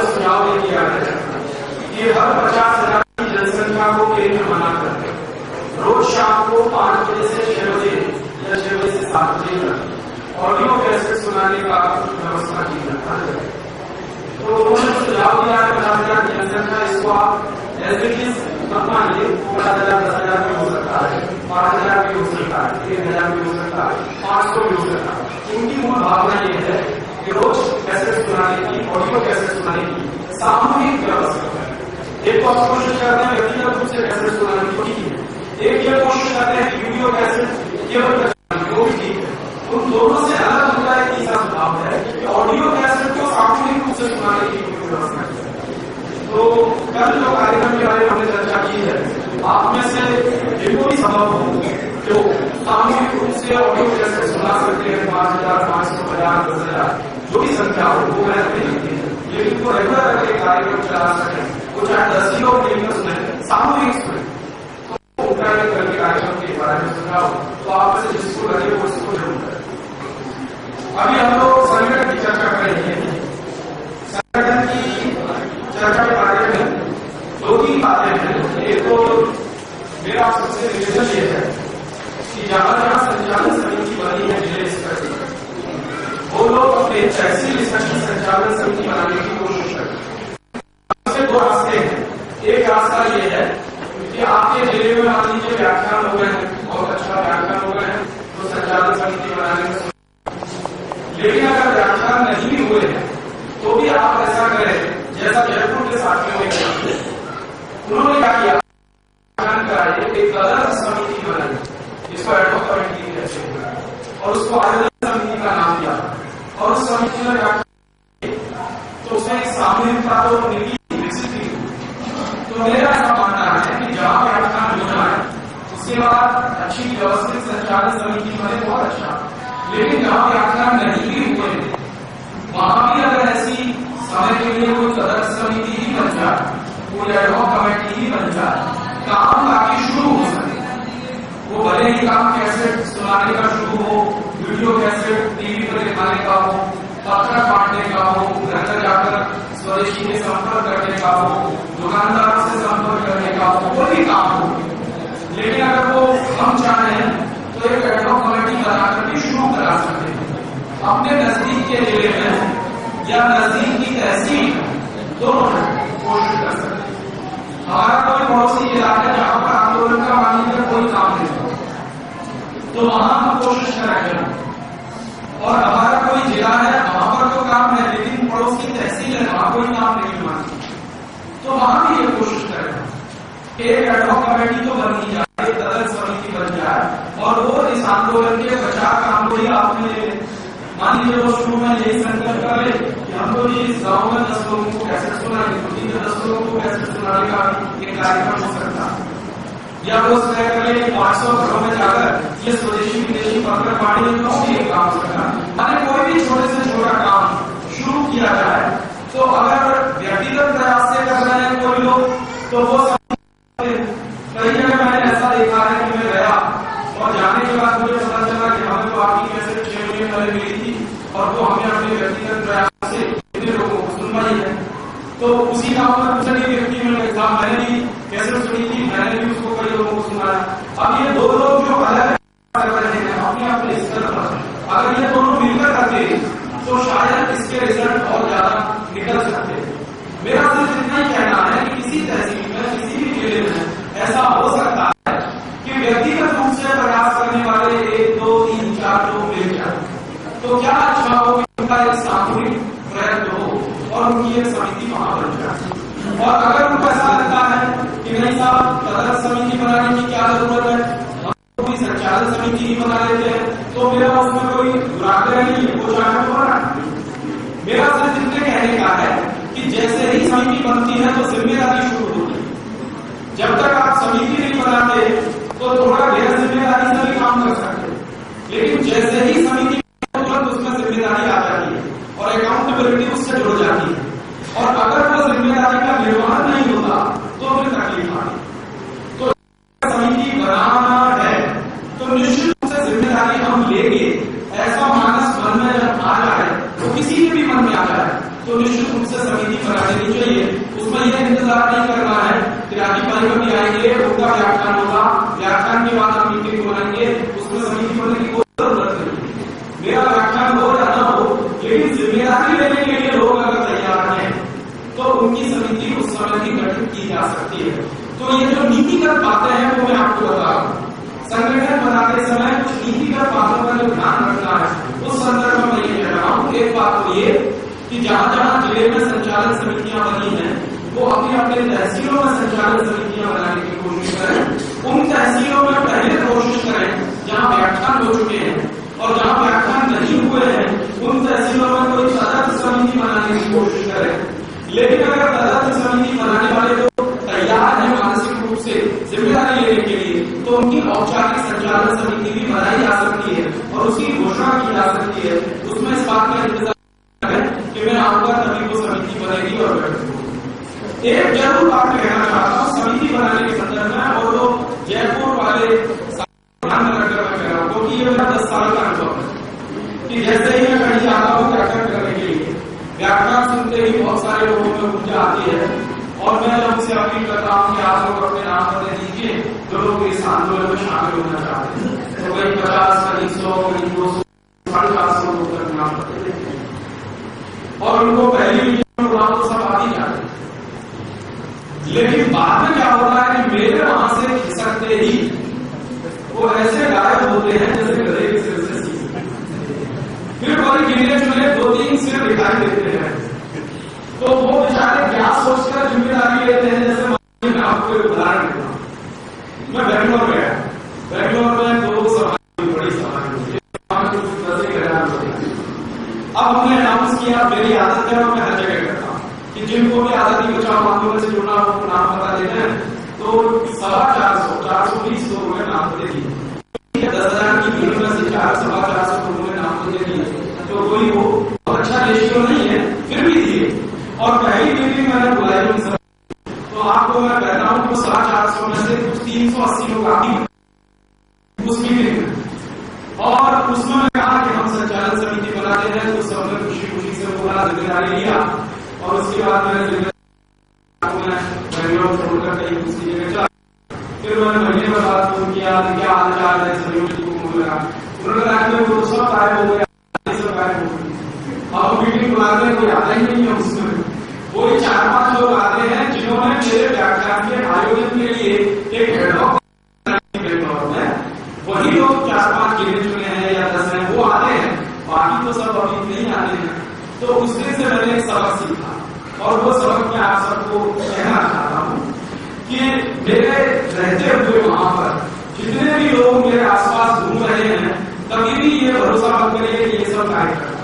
सुझाव ये किया है कि हर 50,000 की जनसंख्या को केंद्र बनाकर रोज शाम को 5 बजे से 6 बजे या 6 बजे से 7 बजे तक ऑडियो कैसेट सुनाने का व्यवस्था की जाता है। तो उन्होंने सुझाव दिया है 50,000 की जनसंख्या, इसको आप एज इट इज मत मानिए, 50,000 10,000 भी हो सकता है, 5,000 भी हो सकता है, 1,000 भी हो सकता है, 500 भी हो सकता है। उनकी मूल भावना ये है कि रोज कैसेट सुनाने की, ऑडियो कैसेट सुनाने की सामूहिक व्यवस्था है। एक तो आप कोशिश करते हैं व्यक्तिगत रूप से कैसेट सुनाने की, ठीक है, एक ये कोशिश करते हैं वीडियो कैसेट केवल वो भी ठीक है। उन दोनों से अलग होता है तीसरा सुझाव है कि ऑडियो कैसेट को सामूहिक रूप से सुनाने की व्यवस्था है। तो कल जो कार्यक्रम के बारे में हमने चर्चा की है, आप में से जिनको भी संभव हो जो सामूहिक रूप से ऑडियो कैसेट सुना सकते हैं, 5,000, 500, 10,000, 10,000 जो भी संख्या हो वो मैं नहीं लिखती है, लेकिन वो रेगुलर करके कार्यक्रम चला सके, वो चाहे 10 ही और मिलकर सुने, सामूहिक सुने, तो उनका करके कार्यक्रम के बारे में सुझाव तो आप से जिसको लगे वो उसको जरूर करें। अभी हम लोग संगठन की चर्चा कर रहे हैं। संगठन की चर्चा के बारे में 2-3 बातें हैं। एक तो मेरा सबसे निवेदन ये है कि जहां जहां संचालन समिति बनी है जिले स्तर की, वो लोग अपने तहसील स्तर की संचालन समिति बनाने की कोशिश करें। इससे 2 रास्ते हैं। एक रास्ता ये है कि आपके जिले में मान लीजिए व्याख्यान हो गए हैं, बहुत अच्छा व्याख्यान हो गए हैं, तो संचालन समिति बनाने में, लेकिन अगर व्याख्यान नहीं भी हुए हैं तो भी आप ऐसा करें जैसा जयपुर के साथियों ने किया। उन्होंने क्या किया, व्याख्यान कराइए, एक अलग समिति बनाई जिसको एडहॉक कमेटी कहते हैं, और उसको आयोजन समिति का नाम दिया, और उस समिति में तो उसमें सामूहिकता तो नीति विकसित हुई। तो मेरा ऐसा मानना है कि जहां व्याख्यान हो जाए उसके बाद अच्छी व्यवस्थित संचालन समिति बने, बहुत अच्छा, लेकिन जहां व्याख्यान नहीं भी हुए वहां भी अगर ऐसी समय के लिए कोई सदस्य समिति ही बन जाए, कोई एडहॉक कमेटी ही बन जाए, काम ताकि शुरू हो सके। वो भले ही काम कैसेट सुनाने का शुरू हो, वीडियो कैसेट टीवी पर दिखाने का हो, पत्र बांटने का हो, घर घर जाकर स्वदेशी में संपर्क करने का हो, दुकानदारों से संपर्क करने का हो, कोई भी काम हो, लेकिन अगर वो हम चाहें तो एक एडहॉक कमेटी बनाकर भी शुरू करा सकते हैं। अपने नजदीक के जिले में या नजदीक की तहसील दोनों कोशिश कर सकते हैं। हमारा कोई पड़ोसी जिला है जहां पर आंदोलन का मान लीजिए कोई काम नहीं, तो वहां हम कोशिश करेंगे, और हमारा कोई जिला है वहां पर तो काम है लेकिन पड़ोस की तहसील है वहां कोई काम नहीं हुआ, तो वहां भी ये कोशिश करें एक एडहॉक कमेटी तो बन ही जाए, एक तदर्थ समिति बन जाए, और वो इस आंदोलन के बचाव काम को ही आपने मान लीजिए वो शुरू में यही संकल्प कर ले कि हम तो इस गाँव में 10 लोगों को कैसे सुनाएंगे, तो 10 लोगों को कैसे सुनाने का एक कार्यक्रम हो सकता है, या वो तय कर ले कि 500 घरों में जाकर ये स्वदेशी विदेशी पत्र बांटने तो भी एक काम सकता है। माने कोई भी छोटे से छोटा काम शुरू किया जाए, तो अगर व्यक्तिगत प्रयास से कर रहे हैं कोई लोग, तो वो कई जगह मैंने ऐसा देखा है कि मैं गया और जाने के बाद मुझे पता चला कि हमें तो आपकी कैसे 6 महीने पहले मिली थी, और वो हमें अपने व्यक्तिगत प्रयास से इतने लोगों को सुनवाई है। तो उसी गाँव में दूसरे व्यक्ति में एग्जाम मैंने भी कैसे सुनी थी, मैंने भी उसको कई लोगों को सुनाया। अब ये 2 लोग जो अलग कर रहे हैं अपने अपने स्तर पर, अगर ये दोनों मिलकर करते तो शायद इसके रिजल्ट और ज्यादा निकल सकते हैं। मेरा सिर्फ इतना ही कहना है कि किसी तहसील में, किसी भी जिले में ऐसा हो सकता है कि व्यक्तिगत रूप से प्रयास करने वाले 1, 2, 3, 4 लोग मिल जाए, तो क्या अच्छा हो कि उनका एक सामूहिक प्रयत्न हो और उनकी एक समिति वहां बन जाए। और अगर उनको ऐसा लगता है कि नहीं साहब तदर्थ समिति बनाने की क्या जरूरत है, हम कोई संचालन समिति ही बना लेते हैं, तो मेरा उसमें कोई दुराग्रह नहीं है, वो चाहे तो बना। मेरा सिर्फ इतने कहने का है कि जैसे ही समिति बनती है तो जिम्मेदारी शुरू होती है। जब तक आप समिति नहीं बनाते तो थोड़ा गैर जिम्मेदारी से भी काम कर सकते हैं, लेकिन जैसे ही समिति तुरंत उसमें जिम्मेदारी आ जाती है और अकाउंटेबिलिटी उससे जुड़ जाती है, और अगर वो जिम्मेदारी का निर्वहन नहीं होता तो फिर तकलीफ आती। तो समिति बनाना है तो निश्चित रूप से जिम्मेदारी हम लेंगे, ऐसा मानस मन में जब आ जाए तो किसी के भी मन में आ जाए तो निश्चित रूप से समिति बनाना अधिपति आएंगे, उनका व्याख्यान होगा, व्याख्यान के बाद हम मीटिंग बनाएंगे, उसमें समिति बनने की कोई जरूरत नहीं। मेरा व्याख्यान हो या ना हो, लेकिन जिम्मेदारी लेने के लिए लोग अगर तैयार हैं तो उनकी समिति उस समय भी गठित की जा सकती है। तो ये जो नीतिगत बातें हैं वो मैं आपको बता रहा हूँ। संगठन बनाते समय कुछ नीतिगत बातों का जो ध्यान रखना है उस संदर्भ में ये कह रहा हूँ। एक बात तो ये कि जहां जहां जिले में संचालन समितियां बनी हैं वो अपने अपने तहसीलों में संचालन समितियां बनाने की कोशिश करें। उन तहसीलों में पहले कोशिश करें जहां व्याख्यान हो चुके हैं, और जहां व्याख्यान नहीं हुए हैं उन तहसीलों में कोई तदर्थ समिति बनाने की कोशिश करें। लेकिन अगर तदर्थ समिति बनाने वाले तो तैयार है मानसिक रूप से जिम्मेदारी लेने के लिए, तो उनकी औपचारिक संचालन समिति भी बनाई जा सकती है और उसकी घोषणा की जा सकती है। उसमें इस बात का इंतजार है कि मैं आऊंगा तभी वो समिति बनेगी और बैठेगी। एक जरूर बात कहना चाहता हूँ समिति बनाने के संदर्भ में, और वो जयपुर वाले ध्यान में रखकर मैं कह रहा हूँ, क्योंकि ये मेरा 10 साल का अनुभव है कि जैसे ही मैं कहीं जाता हूँ व्याख्यान करने के लिए, व्याख्यान सुनते ही बहुत सारे लोगों में ऊर्जा आती है, और मैं जब उसे अपील करता हूँ कि आप लोग अपने नाम बता दीजिए जो लोग इस आंदोलन में शामिल होना चाहते हैं, तो कहीं 50, कहीं 100, कहीं 200, 450 लोग तक नाम बता देते हैं और उनको पहली तो सब आ ही जाते हैं। लेकिन बाद में क्या होता है कि मेरे वहां से खिसकते ही वो ऐसे गायब होते हैं जैसे गधे के सिर से सीधे, फिर बड़ी गिने चुने 2-3 सिर दिखाई देते हैं। तो वो बेचारे क्या सोचकर जिम्मेदारी लेते हैं, जैसे मैं आपको एक उदाहरण देता हूँ। मैं बेंगलोर गया, बेंगलोर में 2 सभा बड़ी सभा अब हमने अनाउंस किया, मेरी आदत है और मैं हर जगह करता हूँ कि जिनको भी आजादी बचाओ आंदोलन से जुड़ना हो नाम बता देते हैं, तो 420 लोगों ने नाम दे दिए। 10,000 की भीड़ में से 400-450 लोगों ने नाम दे दिए, तो कोई वो अच्छा रेशियो नहीं है, फिर भी दिए। और पहली मीटिंग मैंने बुलाई उन सब, तो आपको मैं कहता हूँ कि 450 में से कुछ 380 लोग आती उस मीटिंग में, और उसमें मैं कहा कि हम संचालन समिति बनाते हैं, तो सबने खुशी खुशी से बोला, जिम्मेदारी लिया, और उसके बाद मैंने बेंगलोर छोड़कर कहीं दूसरी जगह चला। फिर मैंने महीने में बात फोन किया, क्या हाल चाल है, सहयोगी को फोन लगा, उन्होंने कहा कि वो सब गायब हो गया, सब गायब हो गया। अब मीटिंग बुलाते कोई आता ही नहीं है, उसमें वही 4-5 लोग आते हैं जिन्होंने मेरे व्याख्यान के आयोजन के लिए एक हेडलॉक बेंगलोर में, वही लोग 4-5 गिने चुने हैं या 10 हैं, वो आते हैं, बाकी तो सब अभी नहीं आते हैं। तो उसमें से मैंने एक सबक सीखा, और वो सबक मैं आप सबको कहना चाहता हूँ कि मेरे रहते हुए वहां पर जितने भी लोग मेरे आसपास घूम रहे हैं, कभी भी ये भरोसा मत करिए कि ये सब कार्य करता।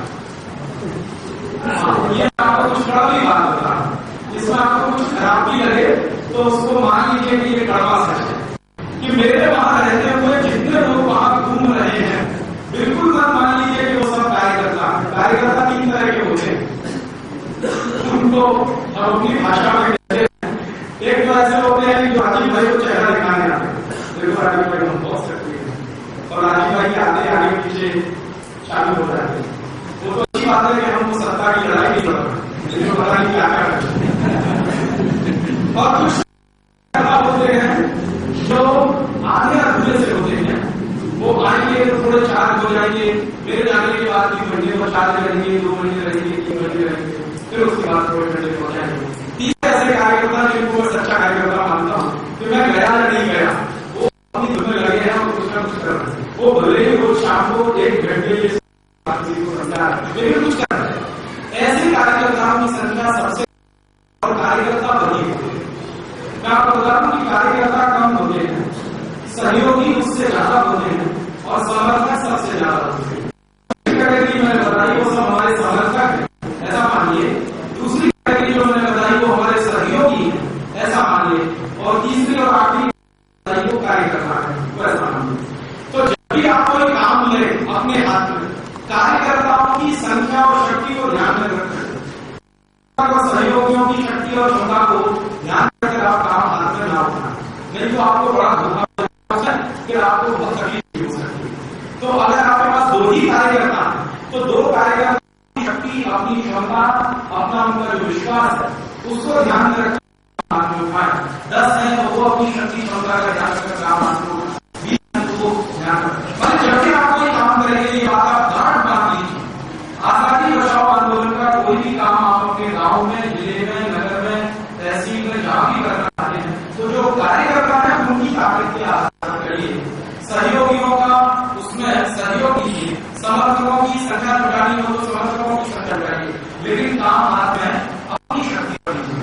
ये आपको कुछ कड़वी बात बता रहा हूं, इसमें आपको कुछ खराब भी लगे तो उसको मान लीजिए कि ये कड़वा सच है कि मेरे वहां रहते हुए जितने लोग वहां घूम रहे हैं, बिल्कुल मत मान लीजिए कि वो सब कार्यकर्ता। कार्यकर्ता 3 तरह के होते हैं, उनको हम अपनी भाषा में कहते हैं। एक तो ऐसे होते हैं जो राजीव भाई को चेहरा दिखाने आते हैं, देखो राजीव भाई हम बहुत सकते हैं, और राजीव भाई के आते आगे पीछे शामिल हो जाते हैं। वो तो अच्छी बात है कि हमको सत्ता की लड़ाई नहीं लड़ रहे, लेकिन पता नहीं क्या कर रहे हैं। और कुछ होते हैं जो आधे अधूरे से होते हैं, वो आएंगे तो थोड़े चार्ज हो जाएंगे, मेरे जाने के बाद 3 महीने को चार्ज रहेंगे, 2 महीने रहेंगे, 3 महीने रहेंगे, फिर उसके बाद थोड़े घंटे हो जाएंगे। 3 ऐसे कार्यकर्ता जिनको मैं सच्चा कार्यकर्ता मानता हूँ कि मैं गया या नहीं गया, वो अपनी दुनिया लगे हैं और कुछ ना कुछ कर रहे हैं। वो भले ही रोज शाम को 1 घंटे को समझा लेकिन कुछ कर रहे हैं। ऐसे कार्यकर्ताओं की संख्या सबसे और कार्यकर्ता बड़ी होती है। मैं आपको बता दूं कि कार्यकर्ता कम होते हैं, सहयोगी उससे ज्यादा होते हैं, और समर्थक सबसे ज्यादा होते हैं। कैटेगरी मैंने बताई वो सब हमारे समर्थक हैं, ऐसा मानिए। दूसरी कैटेगरी जो मैंने बताई वो हमारे सहयोगी हैं, ऐसा मानिए। और तीसरी और आखिरी वो कार्यकर्ता है, वो ऐसा मानिए। तो जब भी आप कोई काम ले अपने हाथ में, कार्यकर्ताओं की संख्या और शक्ति को ध्यान में रखें, सहयोगियों की शक्ति और क्षमता को ध्यान रखकर आप काम हाथ में ना उठाएं, नहीं तो आपको बड़ा धोखा है कि आपको बहुत तकलीफ हो सकती है। तो अगर आपके पास 2 ही कार्यकर्ता हैं, तो 2 कार्यकर्ता की शक्ति, अपनी क्षमता, अपना उनका जो विश्वास है, उसको ध्यान में रखकर आदमी उठाए, 10 है तो वो अपनी शक्ति क्षमता का ध्यान रखकर काम आदमी उठाए, 20 है तो वो ध्यान रखें। जब भी आप कोई काम करेंगे ये बात आप गांठ बांध लीजिए। आजादी बचाओ आंदोलन का कोई भी काम आप अपने गांव में, जिले में, नगर में, तहसील में जहां भी करना चाहते हैं तो जो कार्यकर्ता है उनकी ताकत के आधार करिए, सहयोगियों का उसमें सहयोग कीजिए, समर्थकों की संख्या जुटानी हो तो समर्थकों की संख्या जुटाइए, लेकिन काम हाथ में अपनी शक्ति करिए,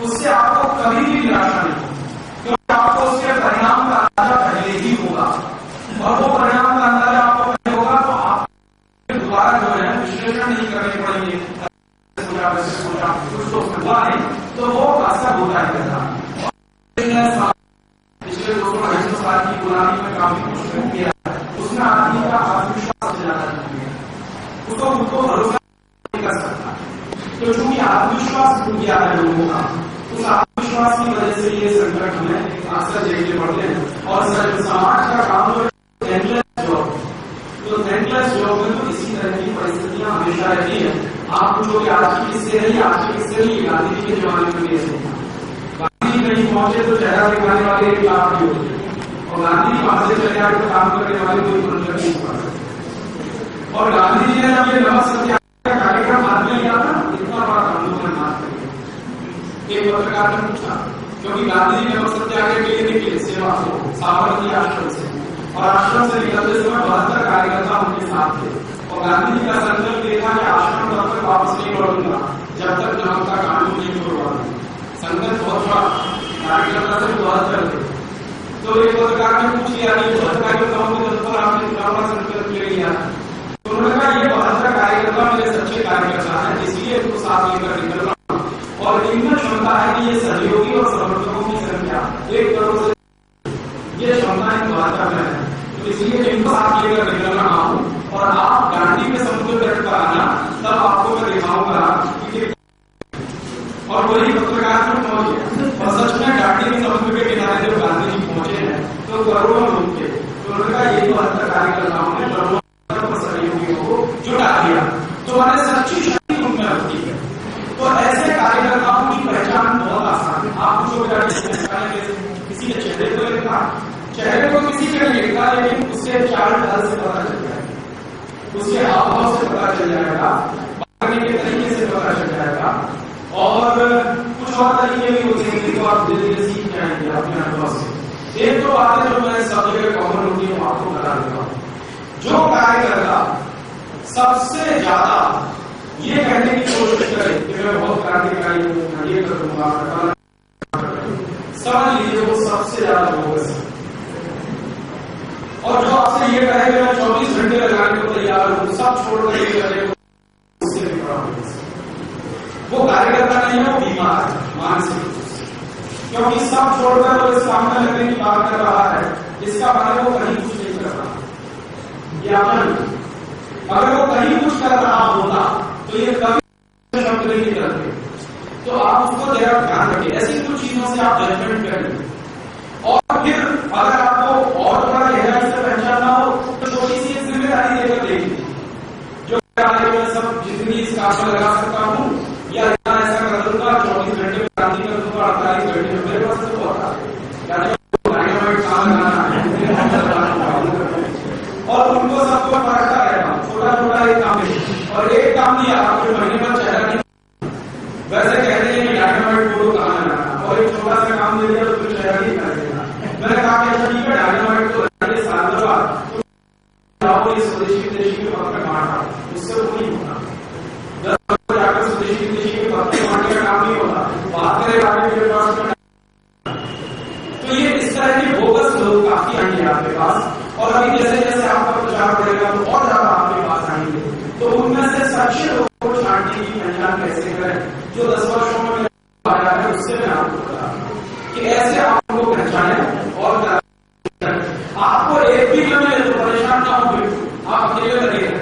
उससे आपको कभी भी निराशा नहीं होगी, क्योंकि आपको उसके परिणाम का अंदाजा पहले ही होगा, और वो परिणाम का अंदाजा आपको पहले होगा तो आप दोबारा जो है विश्लेषण नहीं करने पड़ेंगे, कुछ तो हुआ नहीं तो वो असर होता है करना। पिछले 200-250 साल की गुलामी में काफी कुछ किया, उसमें आदमी का आत्मविश्वास ज्यादा है, उसको खुद को भरोसा नहीं कर सकता, तो चूंकि आत्मविश्वास टूट गया है लोगों का, उस आत्मविश्वास की वजह से ये संकट हमें अक्सर देखने पड़ते हैं। और समाज का काम जो थैंकलेस जॉब, तो थैंकलेस जॉब में तो इसी तरह की परिस्थितियां हमेशा रहती है। आप पूछोगे आज की किससे रही, आज की किससे नहीं, गांधी जी के जमाने में भी ऐसे था, गांधी जी कहीं पहुंचे तो चेहरा दिखाने वाले एक लाभ भी होते, और गांधी जी वहां से चले आए तो काम करने वाले कोई तुरंत नहीं हुआ। और गांधी जी ने जब ये नमक सत्याग्रह का कार्यक्रम हाथ में लिया था, इतना बड़ा आंदोलन हाथ में लिया। एक पत्रकार ने पूछा, क्योंकि गांधी जी नमक सत्याग्रह के लिए निकले सेवा को साबरमती आश्रम से, और आश्रम से निकलते समय 72 कार्यकर्ता उनके साथ थे, और गांधी जी का संकल्प ये था कि आश्रम तब तक वापस नहीं लौटूंगा जब तक नमक का कानून नहीं छोड़वा। संकल्प बहुत बड़ा, कार्यकर्ता से 72 थे। तो एक पत्रकार ने पूछ लिया कि 72 कार्यकर्ताओं के दल पर आपने इतना बड़ा संकल्प ले लिया, तो उन्होंने कहा ये 72 कार्यकर्ता मेरे सच्चे कार्यकर्ता है, इसलिए उनको साथ लेकर निकल रहा हूं, और इनमें क्षमता है कि ये सहयोगी और समर्थकों की संख्या 1 करोड़ से, ये क्षमता इन 72 में है, तो इसलिए इनको साथ लेकर निकल रहा हूं, और आप गांधी में समुद्र तट पर आना, तब आपको मैं दिखाऊंगा कि, और वही पत्रकार जो पहुंचे, और सच में गांधी में समुद्र के किनारे जब गांधी जी पहुंचे हैं तो करोड़ों लोग थे, तो उन्होंने कहा ये 72 कार्यकर्ताओं ने करोड़ों सहयोगियों को जुटा दिया, तो मैंने सच्ची शक्ति उनमें रखी है। तो ऐसे कार्यकर्ताओं की पहचान बहुत आसान है। आप किसी के चेहरे को लिखा, चेहरे को किसी के नहीं लिखा, लेकिन उसके चाल ढाल से पता चल जाएगा, उसके हाव भाव से पता चल जाएगा, बात करने के तरीके से पता चल जाएगा, और कुछ और तरीके भी होते हैं जो आप धीरे धीरे सीख जाएंगे अपने अनुभव से। एक तो बात है जो मैं सब जगह कॉमन होती है, आपको बता देता हूँ। जो कार्यकर्ता सबसे ज्यादा ये कहने की कोशिश करे कि मैं बहुत क्रांतिकारी हूँ, ये कर दूंगा, समझ लीजिए वो सबसे ज्यादा बोगस है। और जो आपसे ये कहे कि मैं 24 घंटे लगाने को तैयार हूं, सब छोड़कर ये करे, उससे भी बड़ा बोगस है। वो कार्यकर्ता नहीं है, वो बीमार है मानसिक, क्योंकि सब छोड़कर वो इस काम में लगने की बात कर रहा है, इसका मतलब वो कहीं कुछ नहीं कर रहा। ये आपने अगर वो कहीं कुछ कर रहा होता तो ये कभी शब्द नहीं करते। तो आप उसको जरा ध्यान रखिए, ऐसी कुछ चीजों से आप जजमेंट करेंगे। और फिर अगर आपको और थोड़ा गहराई से पहचानना हो तो छोटी सी जिम्मेदारी देकर देखिए, जो मैं सब जितनी इस काम में लगा सकता हूँ, या ऐसा कर दूंगा 24 घंटे में क्रांति कर दूंगा, 48 घंटे में मेरे पास तो होता है काम लगाना है, और उनको सबको पढ़ता रहता हूँ, छोटा छोटा एक काम है, और एक काम नहीं आपके महीने पर चेहरा नहीं, वैसे कहते हैं कि डायनामाइट फोटो कहाँ लगाना, और एक छोटा सा काम दे दिया तो फिर चेहरा नहीं कर देगा। मैंने कहा कि अच्छा ठीक है, डायनामाइट तो लगाइए, साल भर बाद तो ये स्वदेशी विदेशी के पक्ष में बांटा, उससे वो नहीं होता। 10 वर्ष जाकर स्वदेशी विदेशी के पक्ष में बांटने का काम नहीं होता, बात करें आगे के पास में। तो ये इस तरह के बोगस लोग काफी आएंगे आपके पास, और अभी जैसे जैसे आपका प्रचार बढ़ेगा तो और ज्यादा आपके पास आएंगे। तो उनमें से सच्चे लोगों को छांटने की पहचान कैसे करें, जो 10 वर्षों में आया है, उससे मैं आपको बता कि ऐसे आपको पहचाने। और आपको एक भी मिले तो परेशान ना हो, आप अकेले लगे रहें,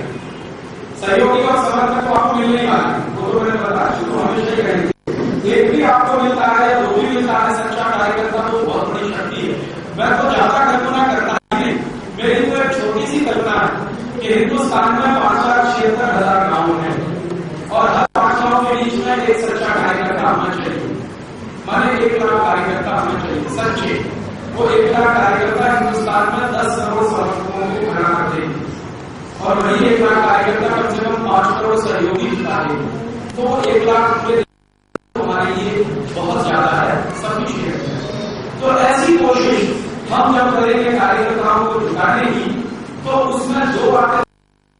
सहयोगी और समर्थक को आपको मिलने ही वाले, वो तो मैंने बताया, तो हमेशा ही कहेंगे। एक भी आपको मिलता है या 2 भी मिलता है सच्चा कार्यकर्ता, तो बहुत बड़ी शक्ति है। मैं तो ज्यादा कल्पना करता ही नहीं, मेरी तो एक छोटी सी कल्पना है कि हिंदुस्तान में 5,76,000 गाँव हैं, और हर 5 गाँव के बीच में एक सच्चा कार्यकर्ता होना चाहिए। माने 1 लाख कार्यकर्ता हमें चाहिए सच्चे। वो 1 लाख कार्यकर्ता हिंदुस्तान में 10 करोड़ समर्थकों को खड़ा कर देंगे और वही 1 लाख कार्यकर्ता कम से कम 5 करोड़ सहयोगी जुटा देंगे। तो 1 लाख हमारे लिए बहुत ज्यादा है, सफिशिएंट है। तो ऐसी कोशिश हम जब करेंगे कार्यकर्ताओं को जुटाने की, तो उसमें 2 बातें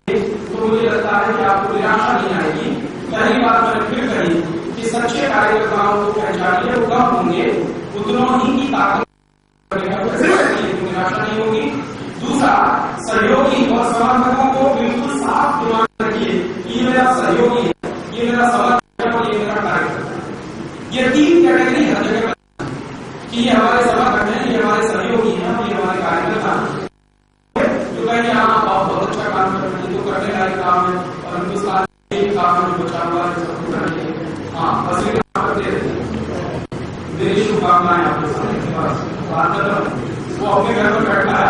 तो मुझे लगता है कि आपको निराशा नहीं आएगी। पहली बात मैंने फिर कही कि सच्चे कार्यकर्ताओं को पहचानिए, वो कम होंगे, उतनों ही की ताकत निराशा नहीं होगी। दूसरा, सहयोगी और समर्थकों को बिल्कुल साफ दिमाग रखिए, ये मेरा सहयोगी है, ये मेरा समर्थक है और ये मेरा कार्यकर्ता है। ये 3 कैटेगरी हर जगह कि ये हमारे समर्थक हैं, ये हमारे सहयोगी हैं, ये हमारे कार्यकर्ता हैं। जो कहेंगे हाँ बहुत अच्छा काम कर रहे हैं, तो करने लायक काम है और हिंदुस्तान काम में बचा हुआ है, सबको करने हाँ बस ये काम करते रहते। मेरी शुभकामनाएं आपके साथ बात कर रहा हूँ, वो अपने घर में बैठा है।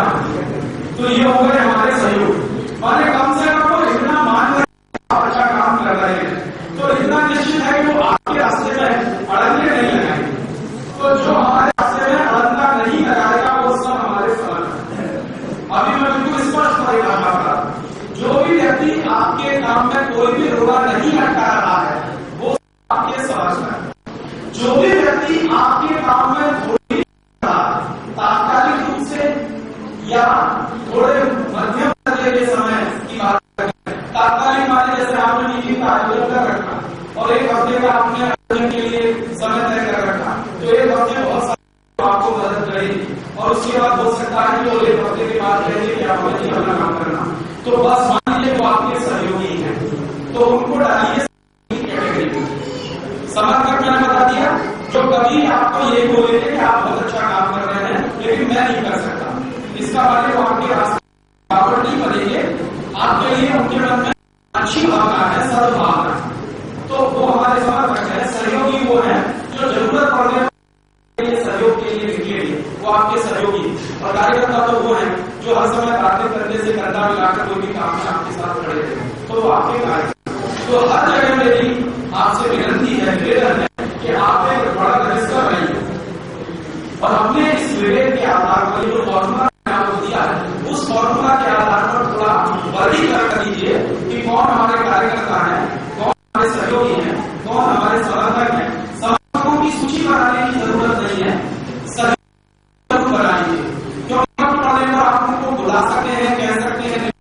तो ये हो गए हमारे सहयोग वाले, कम से कम वो इतना मान रहे आप अच्छा काम कर रहे हैं, तो इतना निश्चित है कि वो आपके रास्ते में अड़ंगे नहीं लगाएंगे। तो जो हमारे रास्ते में अड़ंगा नहीं लगाएगा वो सब हमारे समर्थक है। अभी मैं बिल्कुल स्पष्ट परिभाषा कर, जो भी व्यक्ति आपके काम में कोई भी रोड़ा नहीं लटका रहा है वो आपके समर्थक है। जो भी व्यक्ति आपके काम में थोड़ी तात्कालिक रूप से या थोड़े मध्यम दर्जे के समय की बात करें, तात्कालिक माने जैसे आपने मीटिंग का आयोजन कर रखा और 1 हफ्ते का आपने आयोजन के लिए समय तय कर रखा, तो 1 हफ्ते बहुत सारे आपको मदद करेगी और उसके बाद हो सकता है कि वो 1 हफ्ते के बाद कहेंगे कि आप मुझे अपना काम करना, तो बस मान लीजिए वो आपके सहयोगी हैं, तो उनको डालिए कैटेगरी में। समर्थक मैंने बता दिया, जो कभी आपको ये बोलेंगे कि आप बहुत अच्छा काम कर रहे हैं लेकिन मैं नहीं कर सकता, इसका मतलब वो आपके रास्ते रुकावट नहीं बनेंगे, आपके लिए उनके मन में अच्छी भावना है, सद्भावना, तो वो हमारे समर्थक है। सहयोगी वो है जो जरूरत पड़ने पर सहयोग के लिए निकलेंगे, वो आपके सहयोगी। और कार्यकर्ता तो वो है जो हर समय बातें करने से कंधा मिलाकर कोई भी काम में आपके साथ खड़े रहे, तो वो आपके कार्यकर्ता। तो हर जगह मेरी आपसे विनती है, निवेदन है कि आप एक बड़ा रजिस्टर बनाइए और अपने इस विवेक के आधार पर जो फॉर्मूला आपको दिया है उस फॉर्मूला के आधार पर थोड़ा वर्गीकरण कर दीजिए कि कौन हमारे कार्यकर्ता है, कौन हमारे सहयोगी है, कौन हमारे समर्थक है। समर्थकों की सूची बनाने की जरूरत नहीं है, सहयोग बनाइए, क्योंकि पढ़ने पर आप उनको बुला सकते हैं, कह सकते हैं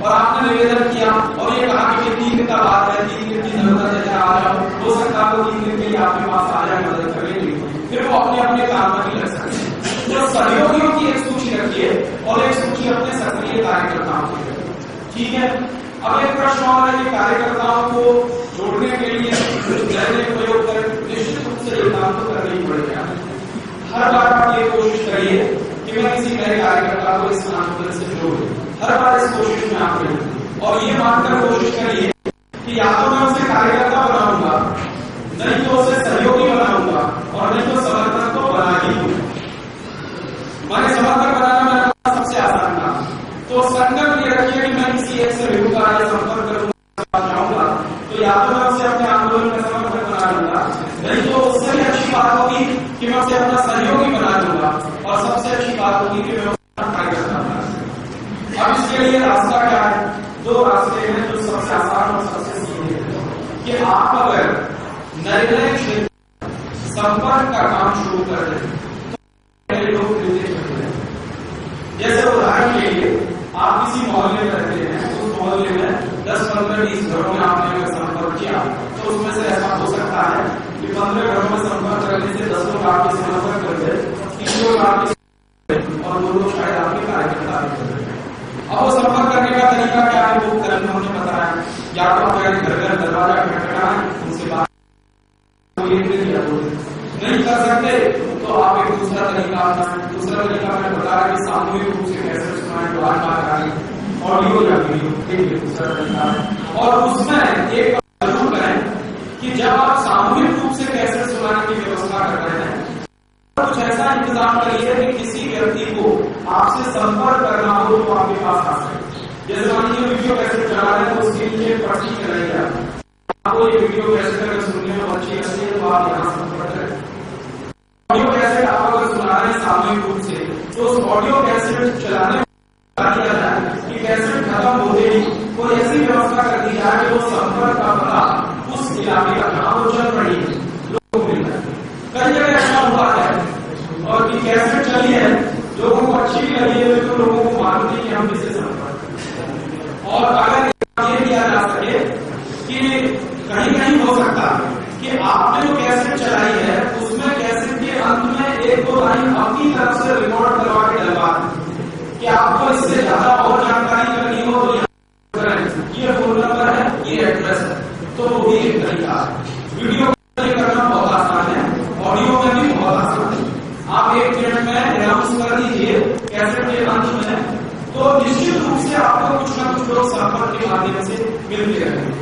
और आपने निवेदन किया और ये कहा कि 3 दिन का बात है, 3 दिन की जरूरत है, आ जाओ, हो सकता है 3 दिन के लिए आपके पास आ जाए, मदद करेंगे, फिर वो अपने अपने काम में भी लग सकते हैं। तो सहयोगियों की एक सूची रखिए और एक सूची अपने सक्रिय कार्यकर्ताओं की, ठीक है। अब एक प्रश्न और है कि कार्यकर्ताओं को जोड़ने के लिए नए प्रयोग करें, निश्चित रूप से ये काम तो करना ही पड़ेगा। हर बार आप ये कोशिश करिए कि मैं किसी नए कार्यकर्ता को इस आंदोलन से जोड़ूं, हर बार इस कोशिश में आप करें और ये मानकर कोशिश करिए कि या तो मैं उसे कार्यकर्ता बनाऊंगा, नहीं तो उसे सहयोगी बनाऊंगा और नहीं तो समर्थक को बना ही दूंगा। मैंने समर्थक बनाना मेरा सबसे आसान काम, तो संकल्प ये रखिए कि मैं किसी एक से मिलूंगा या संपर्क करूंगा जाऊंगा, तो या तो मैं उसे अपने आंदोलन का समर्थक बना लूंगा, नहीं तो उससे भी अच्छी बात होगी कि मैं उसे अपना सहयोगी बना लूंगा और सबसे अच्छी बात होगी कि मैं उसका कार्यकर्ता बना लूंगा। अब इसके लिए रास्ता क्या है? 2 रास्ते हैं जो सबसे आसान और सबसे सीधे हैं कि आप अगर नए क्षेत्र संपर्क का काम शुरू कर दें तो लोग मिलते चलते हैं। जैसे उदाहरण के लिए आप किसी मोहल्ले में रहते हैं, उस मोहल्ले में 10, 15, 20 घरों में आपने अगर संपर्क किया तो उसमें से ऐसा हो सकता है कि 15 घरों में संपर्क करने से 10 लोग आपके समर्थक कर दे, 3 लोग आपके और 2 लोग शायद आपके कार्यकर्ता कर दे। अब वो संपर्क करने का तरीका क्या है वो कल हमने बताया, या तो आप घर दरवाजा खटखटाएं, उनसे बात नहीं कर सकते तो आप एक दूसरा तरीका अपनाएं। दूसरा तरीका मैंने बताया कि सामूहिक रूप से कैसे सुनाएं, ऑडियो या वीडियो, एक दूसरा तरीका है। और उसमें एक जरूर करें कि जब आप सामूहिक रूप से कैसे सुनाने की व्यवस्था कर रहे हैं कुछ ऐसा इंतजाम करिए कि किसी व्यक्ति को आपसे संपर्क करना हो तो आपके पास आ सके। जैसे मान लीजिए वीडियो कैसे चला रहे हैं तो उसके नीचे पर्ची चलाई जाए, आपको ये वीडियो कैसे अगर सुनने में अच्छी लगती है तो आप यहाँ संपर्क करें। इलेक्ट्रॉनिक रूप से, तो उस ऑडियो कैसेट चलाने किया जाए कि कैसेट खत्म होते ही कोई ऐसी व्यवस्था कर दी जाए कि वो संपर्क का पता उस इलाके का जहां वो चल रही है लोगों को मिल जाए। कई जगह ऐसा हुआ है और कि कैसेट चली है, लोगों को अच्छी भी लगी है, तो लोगों को मालूम नहीं कि हम किससे संपर्क करें। और अगर ये किया जा सके कि कहीं कहीं हो सकता है कि आपने जो कैसेट चलाई है उसमें कैसेट के अंत में एक दो लाइन अपनी तरफ से रिकॉर्ड करवा के डलवा दें कि आपको इससे ज्यादा और जानकारी करनी हो तो ये फोन नंबर है, ये एड्रेस है, तो वो भी एक तरीका है। वीडियो करना बहुत आसान है, ऑडियो में भी बहुत आसान है। आप 1 मिनट में अनाउंस कर दीजिए कैसेट के अंत में, तो निश्चित रूप से आपको कुछ ना कुछ लोग संपर्क के माध्यम से मिलते रहेंगे।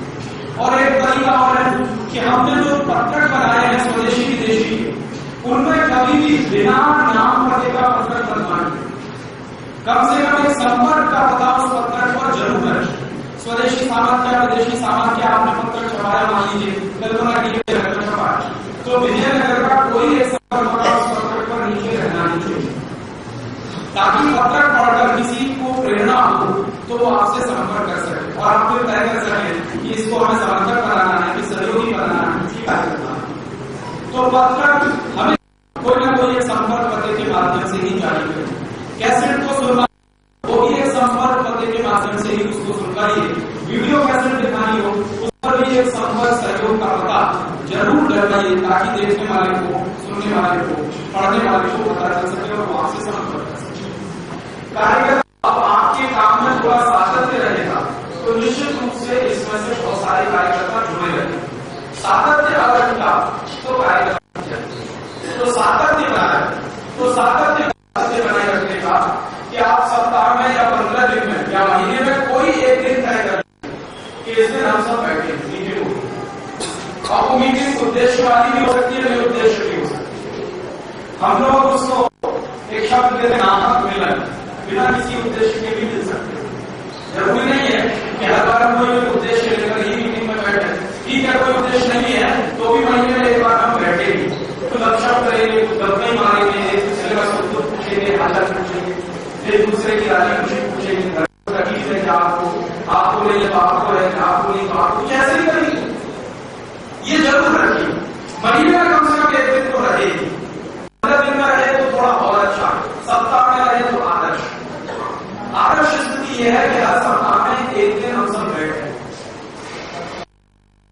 और एक तरीका और है कि हमने जो पत्रक बनाए हैं स्वदेशी विदेशी, उनमें कभी भी बिना नाम पते का पत्रक मत मानिए। कम से कम एक संपर्क का पता उस पत्रक पर जरूर रखें। स्वदेशी सामान्य विदेशी सामान्य आपने पत्रक छपाया, मान लीजिए कल्पना की नगर छपाया, तो विजयनगर का कोई एक संपर्क पता उस पत्रक पर नीचे रहना नहीं चाहिए, ताकि पत्रक पढ़कर किसी को प्रेरणा हो तो वो आपसे संपर्क कर सके और आप फिर तय कर सकें कि इसको हमें समर्थक बनाना है कि सहयोगी बनाना है, किसी कार्य करना है। तो पत्रक हमें कोई ना कोई एक संपर्क पते के माध्यम से ही जारी करें। कैसेट को सुनना वो भी एक संपर्क पते के माध्यम से ही उसको सुनवाइए। वीडियो कैसेट दिखानी हो उस पर भी एक संपर्क सहयोग का पता जरूर डलवाइए, ताकि देखने वाले को, सुनने वाले को, पढ़ने वाले को पता चल सके और वो आपसे संपर्क कर सके। कार्यक्रम अब आपके काम में थोड़ा सातत्य रहेगा तो निश्चित रूप से इसमें से बहुत सारे कार्यकर्ता जुड़े रहेंगे। सातत्य अगर था तो कार्यक्रम तो सातत्य बनाए, तो सातत्य बनाए रखने का कि आप सप्ताह में या 15 दिन में या महीने में कोई एक दिन तय करें कि इस दिन हम सब बैठे मीटिंग हो। और वो मीटिंग उद्देश्य वाली भी हो सकती है, निरुद्देश्य भी हो सकती है। हम लोग उसको एक शब्द देते नामक मिलन, बिना किसी उद्देश्य के भी मिल सकते हैं। जरूरी नहीं है कि हर बार हम कोई उद्देश्य लेकर ही मीटिंग में बैठे। ठीक है, कोई उद्देश्य नहीं है तो भी महीने में एक बार हम बैठेंगे, तो लक्ष्य करेंगे, गप्पे मारेंगे, एक दूसरे का सुख दुख पूछेंगे, हालत पूछेंगे, एक दूसरे की राजी खुशी पूछेंगे, तकलीफ है क्या आपको नहीं है, आपको है, आपको नहीं, आपको कैसे ही करेंगे। ये जरूर रखिए, महीने में कम से कम एक दिन तो रहेगी। 15 दिन में रहे तो थोड़ा और अच्छा, सप्ताह में रहे तो आदर्श। आदर्श स्थिति यह है कि हर सप्ताह में एक दिन हम सब बैठे।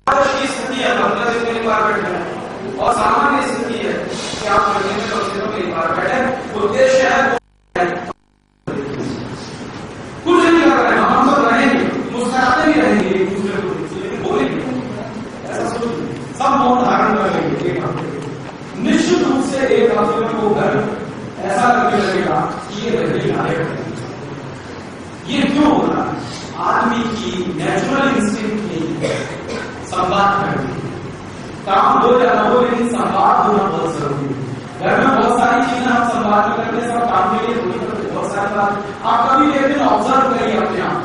आदर्श की स्थिति है 15 दिन में एक बार बैठे हैं, और सामान्य स्थिति है कि आप महीने में कम से कम एक बार बैठे। उद्देश्य है कुछ नहीं कर रहे हैं, हम सब रहेंगे, मुस्कुराते भी रहेंगे एक दूसरे को, लेकिन बोलेंगे ऐसा सोच सब मौन धारण कर लेंगे। निश्चित रूप से एक हफ्ते में वो घर ऐसा लगने लगेगा कि ये रहने लायक। ये क्यों हो रहा है? आदमी की नेचुरल इंस्टिंक्ट नहीं है संवाद करने। काम हो या ना हो, लेकिन संवाद होना बहुत जरूरी है। घर में बहुत सारी चीजें हम संवाद में करते हैं, सब काम के लिए थोड़ी करते, बहुत सारी बात आप कभी एक दिन ऑब्जर्व करिए अपने आप,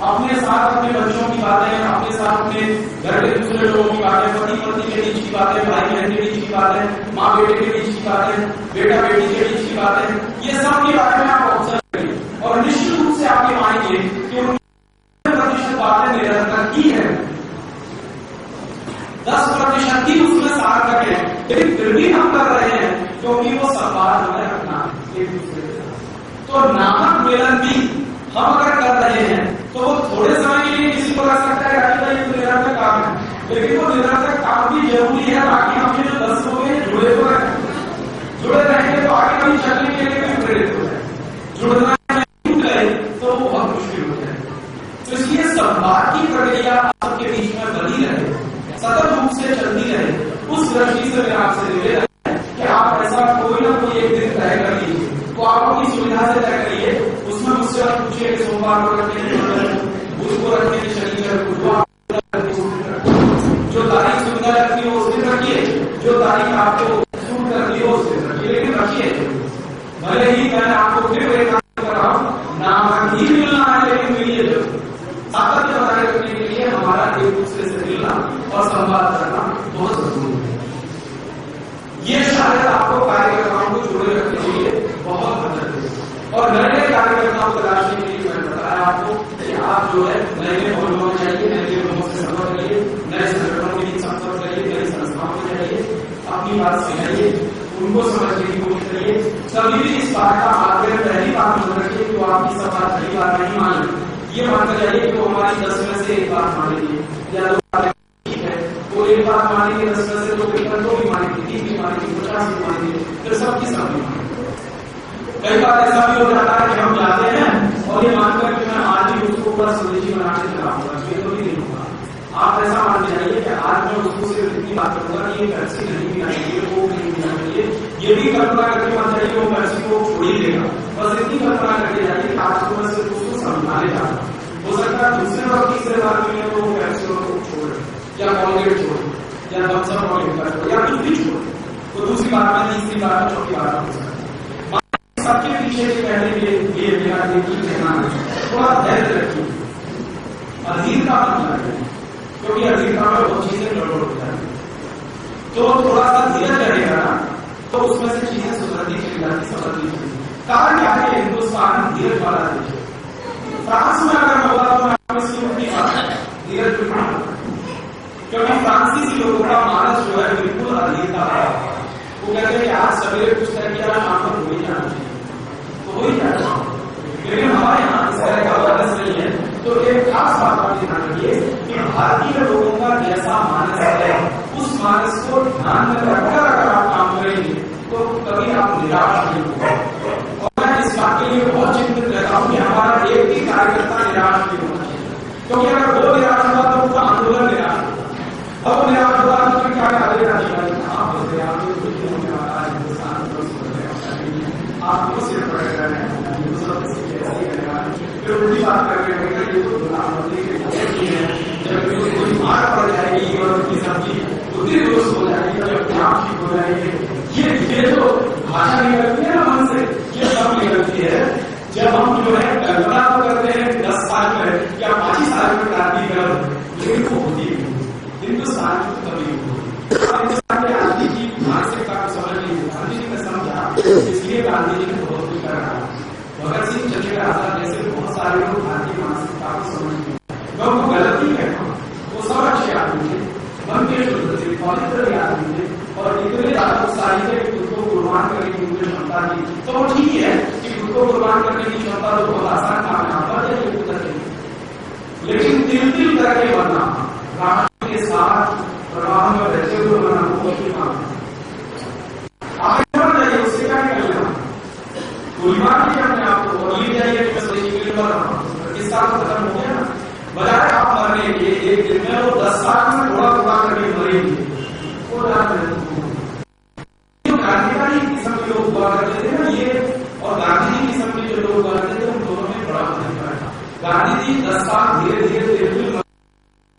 अपने साथ अपने बच्चों की बातें, अपने साथ अपने घर के दूसरे लोगों की बातें, पति पत्नी के बीच की बातें, भाई बहन के बीच की बातें, माँ बेटे के बीच की बातें, बेटा बेटी के बीच की बातें, ये सब के बारे में आप ऑब्जर्व करिए और निश्चित रूप से आपके मानेंगे कि 90% बातें निरंतर की है, 10% ही उसमें सार्थक है, लेकिन फिर भी हम कर रहे हैं क्योंकि वो संवाद हमें रखना एक दूसरे के साथ। तो नामक मिलन भी हम अगर कर रहे हैं तो वो थोड़े समय के लिए किसी को लग सकता है कि तो निरंतर काम है, लेकिन वो निरंतर काम भी जरूरी है ताकि हम जो 10 लोग हैं जुड़े तो रहें। जुड़े रहेंगे तो आगे कभी चलने के लिए भी प्रेरित हो जाए। जुड़ना टूट गए तो वो बहुत मुश्किल हो जाए। तो इसलिए संवाद की प्रक्रिया आपके बीच में बनी रहे, सतत रूप से चलती रहे। उस दृष्टि से मैं आपसे निवेदन है कि आप ऐसा कोई ना कोई एक दिन तय कर लीजिए, तो आप अपनी सुविधा से तय करिए। उसमें मुझसे आप पूछिए कि सोमवार को रखने की उसको रखने की शनिवार जो तारीख सुविधा लगती हो उस दिन रखिए, जो तारीख आपको सूट करती हो उस दिन रखिए, लेकिन रखिए। भले ही मैं आपको फिर एक काम कर रहा हूँ, नाम ही मिलना है लेकिन मिलिए जरूर। सातत्य बनाए रखने के लिए हमारा एक दूसरे से मिलना और संवाद करना बहुत जरूरी है। ये शायद आपको कार्यक्रमों को जोड़े रखने के लिए और नए नए कार्यकर्ताओं को तलाशने के लिए मैंने बताया आपको कि आप जो है नए नए मॉडलों में जाइए, नए नए लोगों से संपर्क करिए, नए संगठनों के बीच संपर्क करिए, नई संस्थाओं में जाइए, अपनी बात सुनाइए, उनको समझने की कोशिश करिए। कभी भी इस बात का आग्रह पहली बात मत रखिए कि वो आपकी सब बात पहली बार नहीं माने। ये मानकर जाइए कि वो हमारी 10 में से एक बात मानेंगे या 2 बात ठीक है, वो एक बात मानेंगे, 10 में से 2 भी मानेंगे, 3 भी मानेंगे, 50 भी मानेंगे, फिर सबकी सब भी मानेंगे। कई बार ऐसा भी हो जाता है कि हम जाते हैं और ये मानकर कि मैं आज ही उसको पूरा स्वदेशी बना के चलाऊंगा, ये तो भी नहीं होगा। आप ऐसा मान जाइए कि आज मैं उसको सिर्फ इतनी बात करूंगा कि ये पैसे नहीं भी आएंगे, वो नहीं भी आएंगे, ये भी कल्पना करके मान जाइए वो पैसे को छोड़ ही देगा। बस इतनी कल्पना करके जाइए कि आज को मैं सिर्फ उसको समझाने जा रहा हूँ। हो सकता है दूसरे और तीसरे बार में वो पैसे को छोड़ या कॉलगेट छोड़ या थम्सअप और या कुछ भी छोड़, तो दूसरी बार में, तीसरी बार में, चौथी बार में हो सकता है। सबके पीछे से कहने के लिए मेरा देखिए कहना है, थोड़ा धैर्य रखिए, अधीरता मत है, क्योंकि अधीरता में बहुत चीजें गड़बड़ हो जाती है। तो थोड़ा सा धीरज रहेगा ना, तो उसमें से चीजें सुधरती चली जाती, समझती चली। कारण क्या है, हिंदुस्तान धीरज वाला देश है। फ्रांस में अगर होगा तो मैं आपको इसकी अपनी बात धीरज बिल्कुल, क्योंकि फ्रांसीसी लोगों का मानस जो है बिल्कुल अधीरता है। वो कहते हैं कि आज सवेरे कुछ तय किया, शाम को हो ही जाना चाहिए, तो हो ही जाना। लेकिन हमारे यहाँ इस तरह का मानस नहीं है। तो एक खास बात आप ध्यान रखिए कि भारतीय लोगों का जैसा मानस है, उस मानस को ध्यान में रखकर अगर आप काम करेंगे तो कभी आप निराश नहीं होंगे। और मैं इस बात के लिए बहुत चिंतित रहता हूँ कि हमारा एक भी कार्यकर्ता निराश नहीं होना चाहिए, क्योंकि अगर वो निराश हुआ तो पूरा आंदोलन निराश होगा। अब वो निराश होगा तो फिर क्या आपको सिर्फ फिर उल्टी बात करके ये तो प्रधानमंत्री के जब कोई मार पड़ जाएगी और उनकी सब्जी उतनी दोस्त हो जाएगी, जब आप ठीक हो जाएंगे, ये तो भाषा निकलती है ना मन से, ये सब निकलती है। जब हम जो है कल्पना तो करते हैं 10 साल में या 25 साल में क्रांति कर, लेकिन वो होती है हिंदुस्तान की कभी हिंदुस्तान के गांधी की मानसिकता को समझ नहीं, गांधी जी ने समझा, इसलिए गांधी जी ने बहुत कुछ कर रहा। भगत सिंह, चंद्रशेखर आजाद जैसे बहुत सारे लोग भारतीय मानसिकता को समझ नहीं, मैं उनको गलती कहता हूँ। वो सब अच्छे आदमी थे, मन के शुद्ध थे, पवित्र आदमी थे, और इतने ज्यादा उत्साही थे कि खुद को कुर्बान करने की उनकी क्षमता थी। तो वो ठीक है कि खुद को कुर्बान करने की क्षमता तो बहुत आसान काम है, लेकिन तिल करके बनना, राष्ट्र के साथ प्रवाह में रहते हुए बनना बहुत ही काम है। आप समझ जाइए उससे क्या निकलेगा, गोलीबार नहीं अपने आप को, और ये जाइए कि बस देखिए किस साल खत्म हो गया ना, बजाय आप मरने के एक दिन में वो 10 साल में थोड़ा थोड़ा करके मरेंगे, वो क्रांतिकारी किस्म के लोग हुआ करते थे ना ये, और गांधी जी किस्म के जो लोग हुआ करते थे, उन दोनों में बड़ा अंतर था। गांधी जी 10 साल धीरे धीरे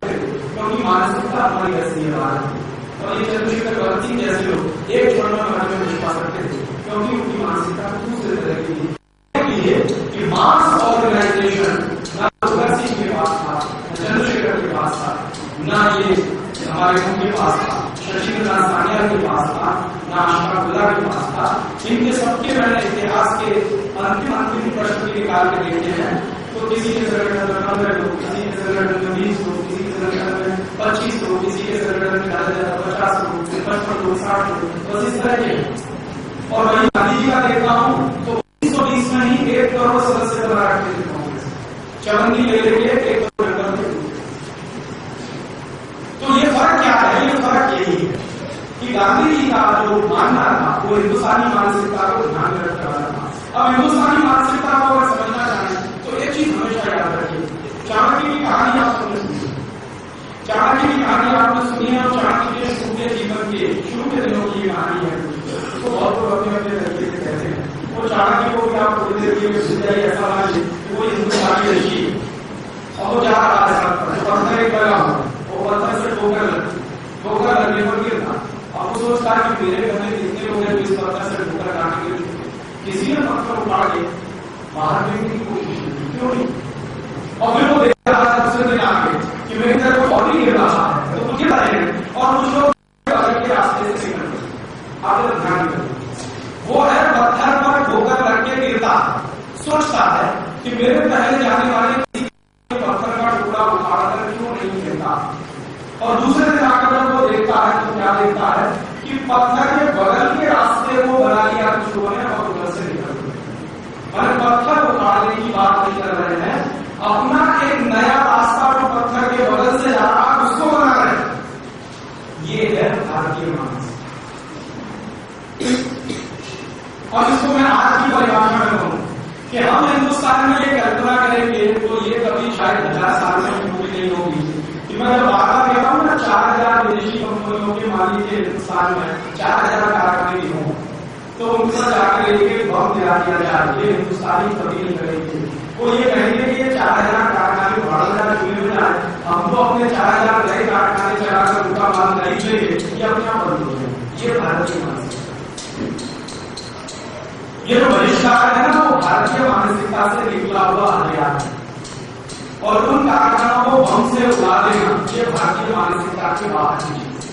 क्योंकि मानसिकता हमारी ऐसी है भारत की, और ये चंद्रशेखर भगत सिंह जैसे लोग एक क्षण में हमारे में नहीं पा सकते थे, क्योंकि उनकी मानसिकता दूसरे तरह की थी। कि मास ऑर्गेनाइजेशन ना भगत सिंह के पास था, ना चंद्रशेखर के पास था, ना ये हमारे उनके पास था, शशिकला सानिया के पास था, ना अशफाकुल्लाह के पास था। इनके सबके मैंने इतिहास के अंतिम प्रश्न निकाल के देखे हैं, तो किसी के संगठन में 15 लोग, किसी के संगठन में 20 लोग, किसी के संगठन में 25 लोग, किसी के संगठन में 50 लोग, 55 लोग, 60 लोग, बस इस तरह के। और वही गांधी जी का देखता हूँ तो 1920 में ही 1 करोड़ सदस्य बना रखते थे कांग्रेस, चवन्नी ले लेके 1 करोड़ करते। तो ये फर्क क्या है, ये फर्क यही है कि गांधी जी का जो मानना था वो हिंदुस्तानी मानसिकता को ध्यान में रखने वाला था। अब हिंदुस्तानी मानसिकता को अगर समझना चाहें तो एक चीज हमेशा याद रखिए, चाणक्य की कहानी आप सुनी, चाणक्य की कहानी आपने सुनी है, और चाणक्य के शुरू के जीवन के शुरू के दिनों की कहानी है। तो बहुत लोग अपने अपने तरीके से कहते हैं, वो चाणक्य को भी आप थोड़ी देर के सुन जाइए, ऐसा मानिए कि वो हिंदुस्तानी ऋषि, और वो जा रहा है पत्थर एक लगा हो, वो पत्थर से ठोकर लगने पर गिरता। अब वो सोचता है कि मेरे घर में कितने लोग हैं जो इस पत्थर से ठोकर काटने के लिए, किसी ने पत्थर उठा के बाहर फेंकने की कोशिश की, क्यों नहीं? और फिर वो देख रहा है दूसरे दिन आके कि मेरे घर को और ही गिर रहा है, तो मुझे बताएंगे, और कुछ लोग अलग के रास्ते से निकलते। आपने ध्यान रखिए, वो है पत्थर पर ठोकर लग के गिरता, सोचता है कि मेरे पहले जाने वाले किसी पत्थर का टुकड़ा उठाकर क्यों नहीं फेंका, और दूसरे दिन आकर वो देखता है तो क्या देखता है कि पत्थर के बगल के रास्ते को बना लिया कुछ लोगों ने और उधर से निकल गए। मैंने पत्थर उठाने की बात नहीं कर रहे हैं, अपना एक नया रास्ता जो पत्थर के बगल से जा रहा है उसको बना रहे हैं। ये है भारतीय मानसिकता। और इसको मैं आज की परिभाषा में कहूं कि हम हिंदुस्तान में ये कल्पना करेंगे तो ये कभी शायद 1000 साल में पूरी नहीं होगी कि मैं जब बात कहता हूं ना 4000 विदेशी कंपनियों के मालिक के हिंदुस्तान में 4000 कारखाने भी हों तो उनका जाकर एक बम गिरा दिया जाए, ये हिंदुस्तानी कभी नहीं करेंगे। वो ये कहेंगे कि ये 4000 कारखाने बढ़ चुके हो जाए, हम तो अपने 4000 नए कारखाने चलाकर उनका माल नहीं लेंगे, ये अपने आप बंद हो जाए। ये भारतीय मानसिकता। ये जो बहिष्कार है ना वो भारतीय मानसिकता से निकला हुआ हथियार है, और उन कारखानों को बम से उड़ा देना ये भारतीय मानसिकता के बाहर की चीज।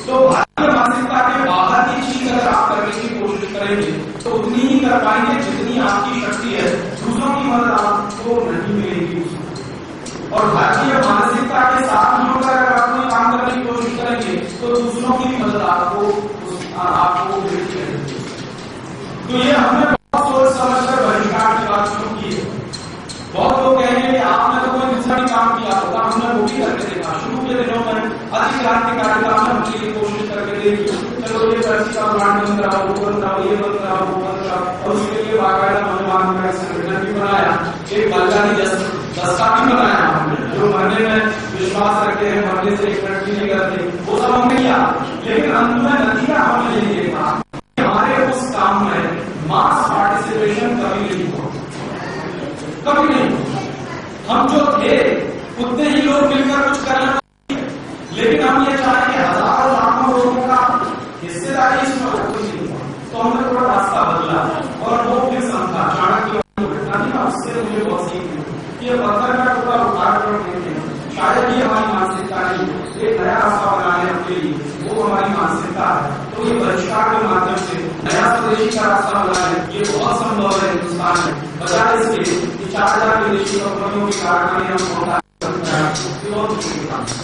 तो भारतीय मानसिकता के बाहर की चीज अगर आप करने की कोशिश करेंगे तो उतनी ही कर पाएंगे जितनी आपकी शक्ति है। दूसरों की मदद आपको नहीं मिलेगी उसमें। और भारतीय मानसिकता के साथ जुड़कर अगर आप कोई काम करने की कोशिश करेंगे तो दूसरों की मदद आपको मिलती रहेगी। तो ये हमने बहुत सोच समझकर बहिष्कार की बात शुरू की है। बहुत लोग कहेंगे कि आपने तो कोई दूसरा भी काम किया होगा, हमने वो भी करके देखा। शुरू के दिनों में अति क्रांतिकारी काम हमने ये कोशिश करके देखी, चलो ये पर्ची का ब्रांड बन रहा, वो बन रहा, ये बन रहा, वो बन रहा, और उसके लिए बाकायदा मनोमान का संगठन भी बनाया, एक बलगानी दस्ता भी बनाया हमने, जो मरने में विश्वास रखते हैं, मरने से एक भी नहीं करते, वो सब हमने किया। लेकिन अंत में नतीजा हमने यही देखा, हमारे उस काम में मास पार्टिसिपेशन कभी नहीं हुआ, कभी नहीं। हम जो थे उतने ही लोग मिलकर कुछ करना, लेकिन हम ये चाहे कि हजारों लाखों लोगों का हिस्सेदारी इसमें कोई नहीं हुआ। तो हमने थोड़ा रास्ता बदला और वो फिर समझा चाणक्य घटना थी ना, उससे मुझे बहुत सीख मिली। ये पत्थर का टुकड़ा उठाकर फेंकते हैं, शायद ये हमारी मानसिकता नहीं, एक नया रास्ता बनाने के लिए वो हमारी मानसिकता है। तो ये बहिष्कार के माध्यम से नया स्वदेशी का रास्ता बनाए ये बहुत संभव है हिंदुस्तान में, बजाय इसके 4000 विदेशी कंपनियों के कारखाने हम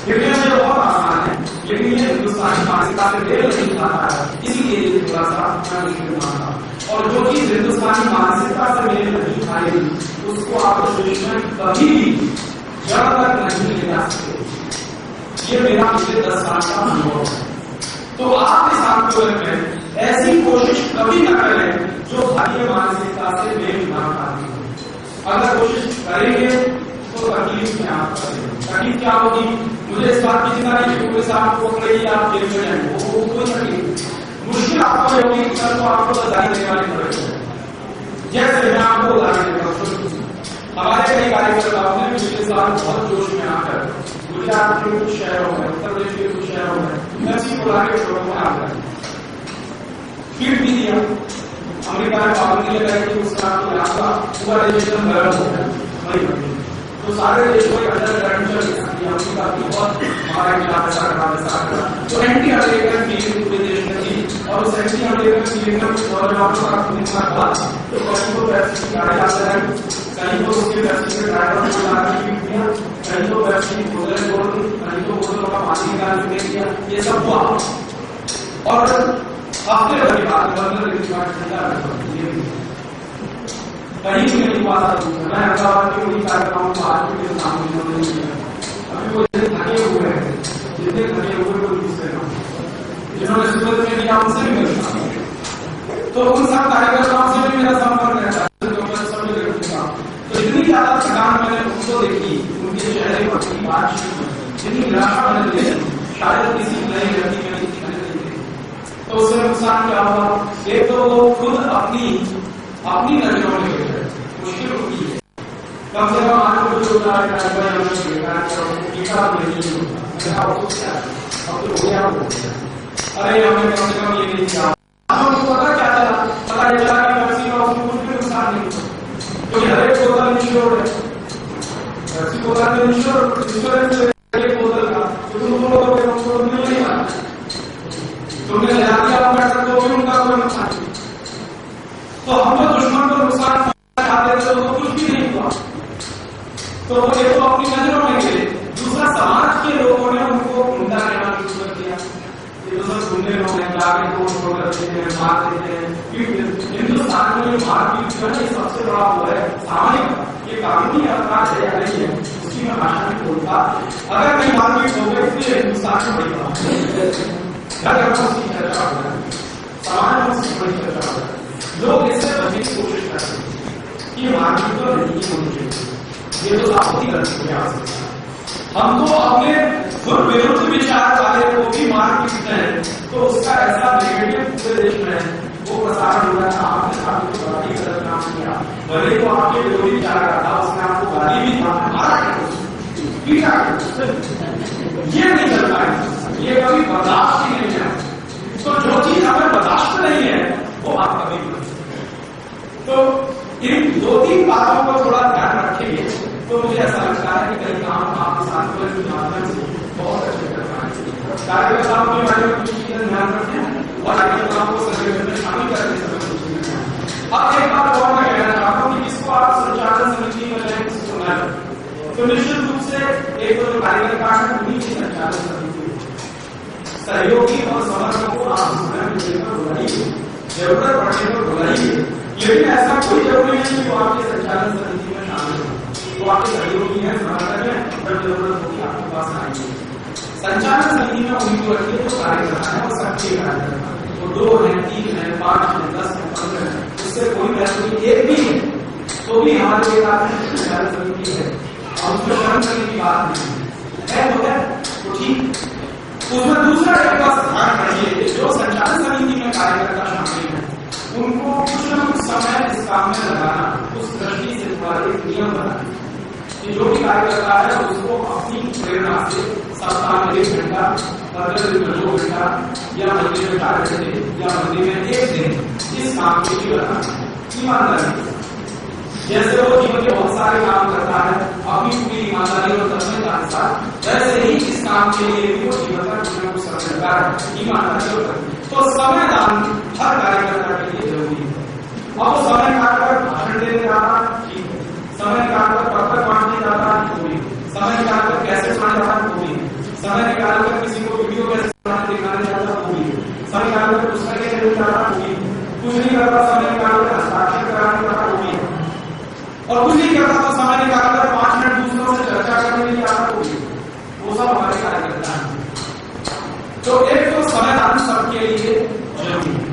ये बहुत आसान है, लेकिन ये हिंदुस्तानी मानसिकता से मेल नहीं खाता है, इसीलिए ये थोड़ा सा मानता। और जो चीज हिंदुस्तानी मानसिकता से मेल नहीं खाएगी उसको आप दुश्मन कभी भी जड़ तक नहीं ले जा सकते। ये मेरा पिछले 10 साल का अनुभव है। तो आप इस आंदोलन में ऐसी कोशिश कभी न करें जो भारतीय मानसिकता से मेल ना खाती। अगर कोशिश करेंगे तो तकलीफ में आप करेंगे। तकलीफ क्या होगी, मुझे इस बात की चिंता नहीं कि पुलिस आपको पकड़ेगी, आप जेल में जाएंगे, वो कोई तकलीफ मुश्किल आपको होगी, तो आपको बधाई देने वाली पड़ेगी। जैसे मैं आपको उदाहरण देता हूँ, हमारे कई कार्यकर्ताओं ने पिछले साल बहुत जोश में आकर गुजरात के कुछ शहरों में, उत्तर प्रदेश के कुछ शहरों में नक्सी बुला के शोरों में आकर फीड भी दिया। अमेरिका में पाबंदी लगाई कि उसका पूरा देश एकदम गर्म हो गया, तो सारे देश को अंडर करंट चल गया, अमेरिका की बहुत हमारा खिलाफ ऐसा करा वैसा करा। तो एंटी अमेरिकन फीलिंग पूरे देश में थी, और उस एंटी अमेरिकन फीलिंग में कुछ नौजवानों का खुदना हुआ। तो कहीं को पैसे की गाड़ी आते हैं, कहीं तो उसके पैसे के ड्राइवर को लगाने की दिया, कहीं तो पैसे की बोतलें तोड़ दी, कहीं तो बोतलों का पानी निकाल के दिया, ये सब हुआ। और हफ्ते भर के बाद 15 दिन के बाद कहीं भी नहीं हुआ था। मैं अहमदाबाद के वही कार्यक्रम को आज भी मेरे सामने नहीं किया। अभी वो जितने थके हुए हैं, जितने थके हुए वो दूसरे काम जिन्होंने सूरत में दिया उनसे भी मिलता, तो उन सब कार्यकर्ताओं से भी मेरा संपर्क रहता है। तो इतनी ज्यादा थकान मैंने उनको देखी, उनके चेहरे पर की बातचीत, जितनी निराशा मैंने देखी शायद किसी नई व्यक्ति में नहीं दिखाई देती। तो उससे नुकसान क्या हुआ, एक तो वो खुद अपनी नजरों में मुश्किल होती है। कम से कम आज को जो अब तो हो गया, अरे हमें कम से कम ये नहीं किया, पता क्या चला, पता ये चला कि वैक्सीन का उसमें कुछ भी नुकसान नहीं होता, क्योंकि हर एक बोतल इंश्योर्ड है। वैक्सीन बोतल इंश्योरेंस एक बोतल का तो तुम लोगों को मिल नहीं पाता, तुमने ले दिया आप कर सकते हो, उनका कोई नुकसान नहीं। तो हम तो दुश्मन को नुकसान सब सुनने लोग हैं, जाके तोड़ फोड़ कर देते हैं, मार देते हैं। हिंदुस्तान में ये मारपीट जो है ये सबसे बड़ा वो है सामान्य, ये कानूनी अपराध है या नहीं है उसकी मैं भाषा नहीं बोलता। अगर नहीं मारपीट हो गई तो हिंदुस्तान में बड़ी बात है, उसकी चर्चा हो रहा है, समाज में उसकी बड़ी चर्चा हो रहा है। लोग इससे बचने की कोशिश करते हैं कि मारपीट तो नहीं होनी चाहिए, ये तो आपकी गलती है। हम तो अपने खुद विरुद्ध विचार वाले को भी मार पीटते हैं तो उसका ऐसा नेगेटिव पूरे देश में वो प्रसारण हो रहा है। आपने आपको गाली गलत काम किया, भले तो आपके विरोधी विचार का था, उसने आपको गाली भी मारा पीटा, ये नहीं चलता है, ये कभी बर्दाश्त ही नहीं है। तो जो चीज हमें बर्दाश्त नहीं है वो आप कभी नहीं। तो इन 2-3 बातों को थोड़ा ध्यान रखेंगे तो मुझे ऐसा लगता है कि कई काम आपके साथ के माध्यम से बहुत अच्छे कर पाएंगे। कार्यकर्ताओं के बारे में कुछ चीजें ध्यान रखें और आगे काम को संगठन में शामिल करने समय कुछ चीजें। अब एक बात और मैं कहना चाहता हूँ कि इसको आप संचालन समिति में जाए किसी को तो निश्चित रूप से एक तो जो कार्यकर्ता है उन्हीं की संचालन समिति सहयोगी और समर्थकों को आप बुलाइए, जरूरत पड़ने पर बुलाइए, लेकिन ऐसा कोई जरूरी नहीं कि वो आपके संचालन समिति में शामिल हो। तो आपके सहयोगी है, समर्थक है, पर जरूरत होगी आपके पास आएंगे। संचालन समिति में उनको रखिए तो कार्य करना है और सक्रिय कार्य करना है। तो 2 हैं, 3 हैं, 5 हैं, 10 हैं, 15 हैं, उससे कोई महत्व एक भी है तो भी हमारे लिए बात है संचालन समिति है और उसमें शर्म करने की बात नहीं है तो ठीक। उसमें दूसरा एक बात ध्यान रखिए, जो संचालन समिति में कार्यकर्ता शामिल है उनको कुछ न कुछ समय इस काम में लगाना, उस दृष्टि से एक नियम बनाना कि जो भी कार्य करता है उसको अपनी प्रेरणा से सप्ताह में 1 घंटा, 15 दिन में 2 घंटा या महीने में 4 घंटे या महीने में 1 दिन इस काम के लिए लगाना ईमानदारी। जैसे वो जीवन के बहुत सारे काम करता है अपनी पूरी ईमानदारी और तत्परता के साथ, वैसे ही इस काम के लिए भी वो जीवन का कुछ न कुछ समय लगा है ईमानदारी और तो समय दान हर कार्यकर्ता के लिए जरूरी है। अब समय निकालकर भाषण देने जाता ठीक है, समय निकालकर पत्र बांटने जाता वो भी, समय निकालकर कैसे सुनाने जाता वो भी, समय निकालकर किसी को वीडियो कैसे दिखाने जाता वो भी, समय निकालकर पुस्तकें देने जाता वो भी, कुछ नहीं करता समय निकालकर हस्ताक्षर कराने जाता वो भी, और कुछ नहीं करता तो समय निकालकर 5 मिनट दूसरों से चर्चा करने के लिए आता वो भी। वो सब हमारे कार्यकर्ता है। तो एक तो समय दान सबके लिए जरूरी है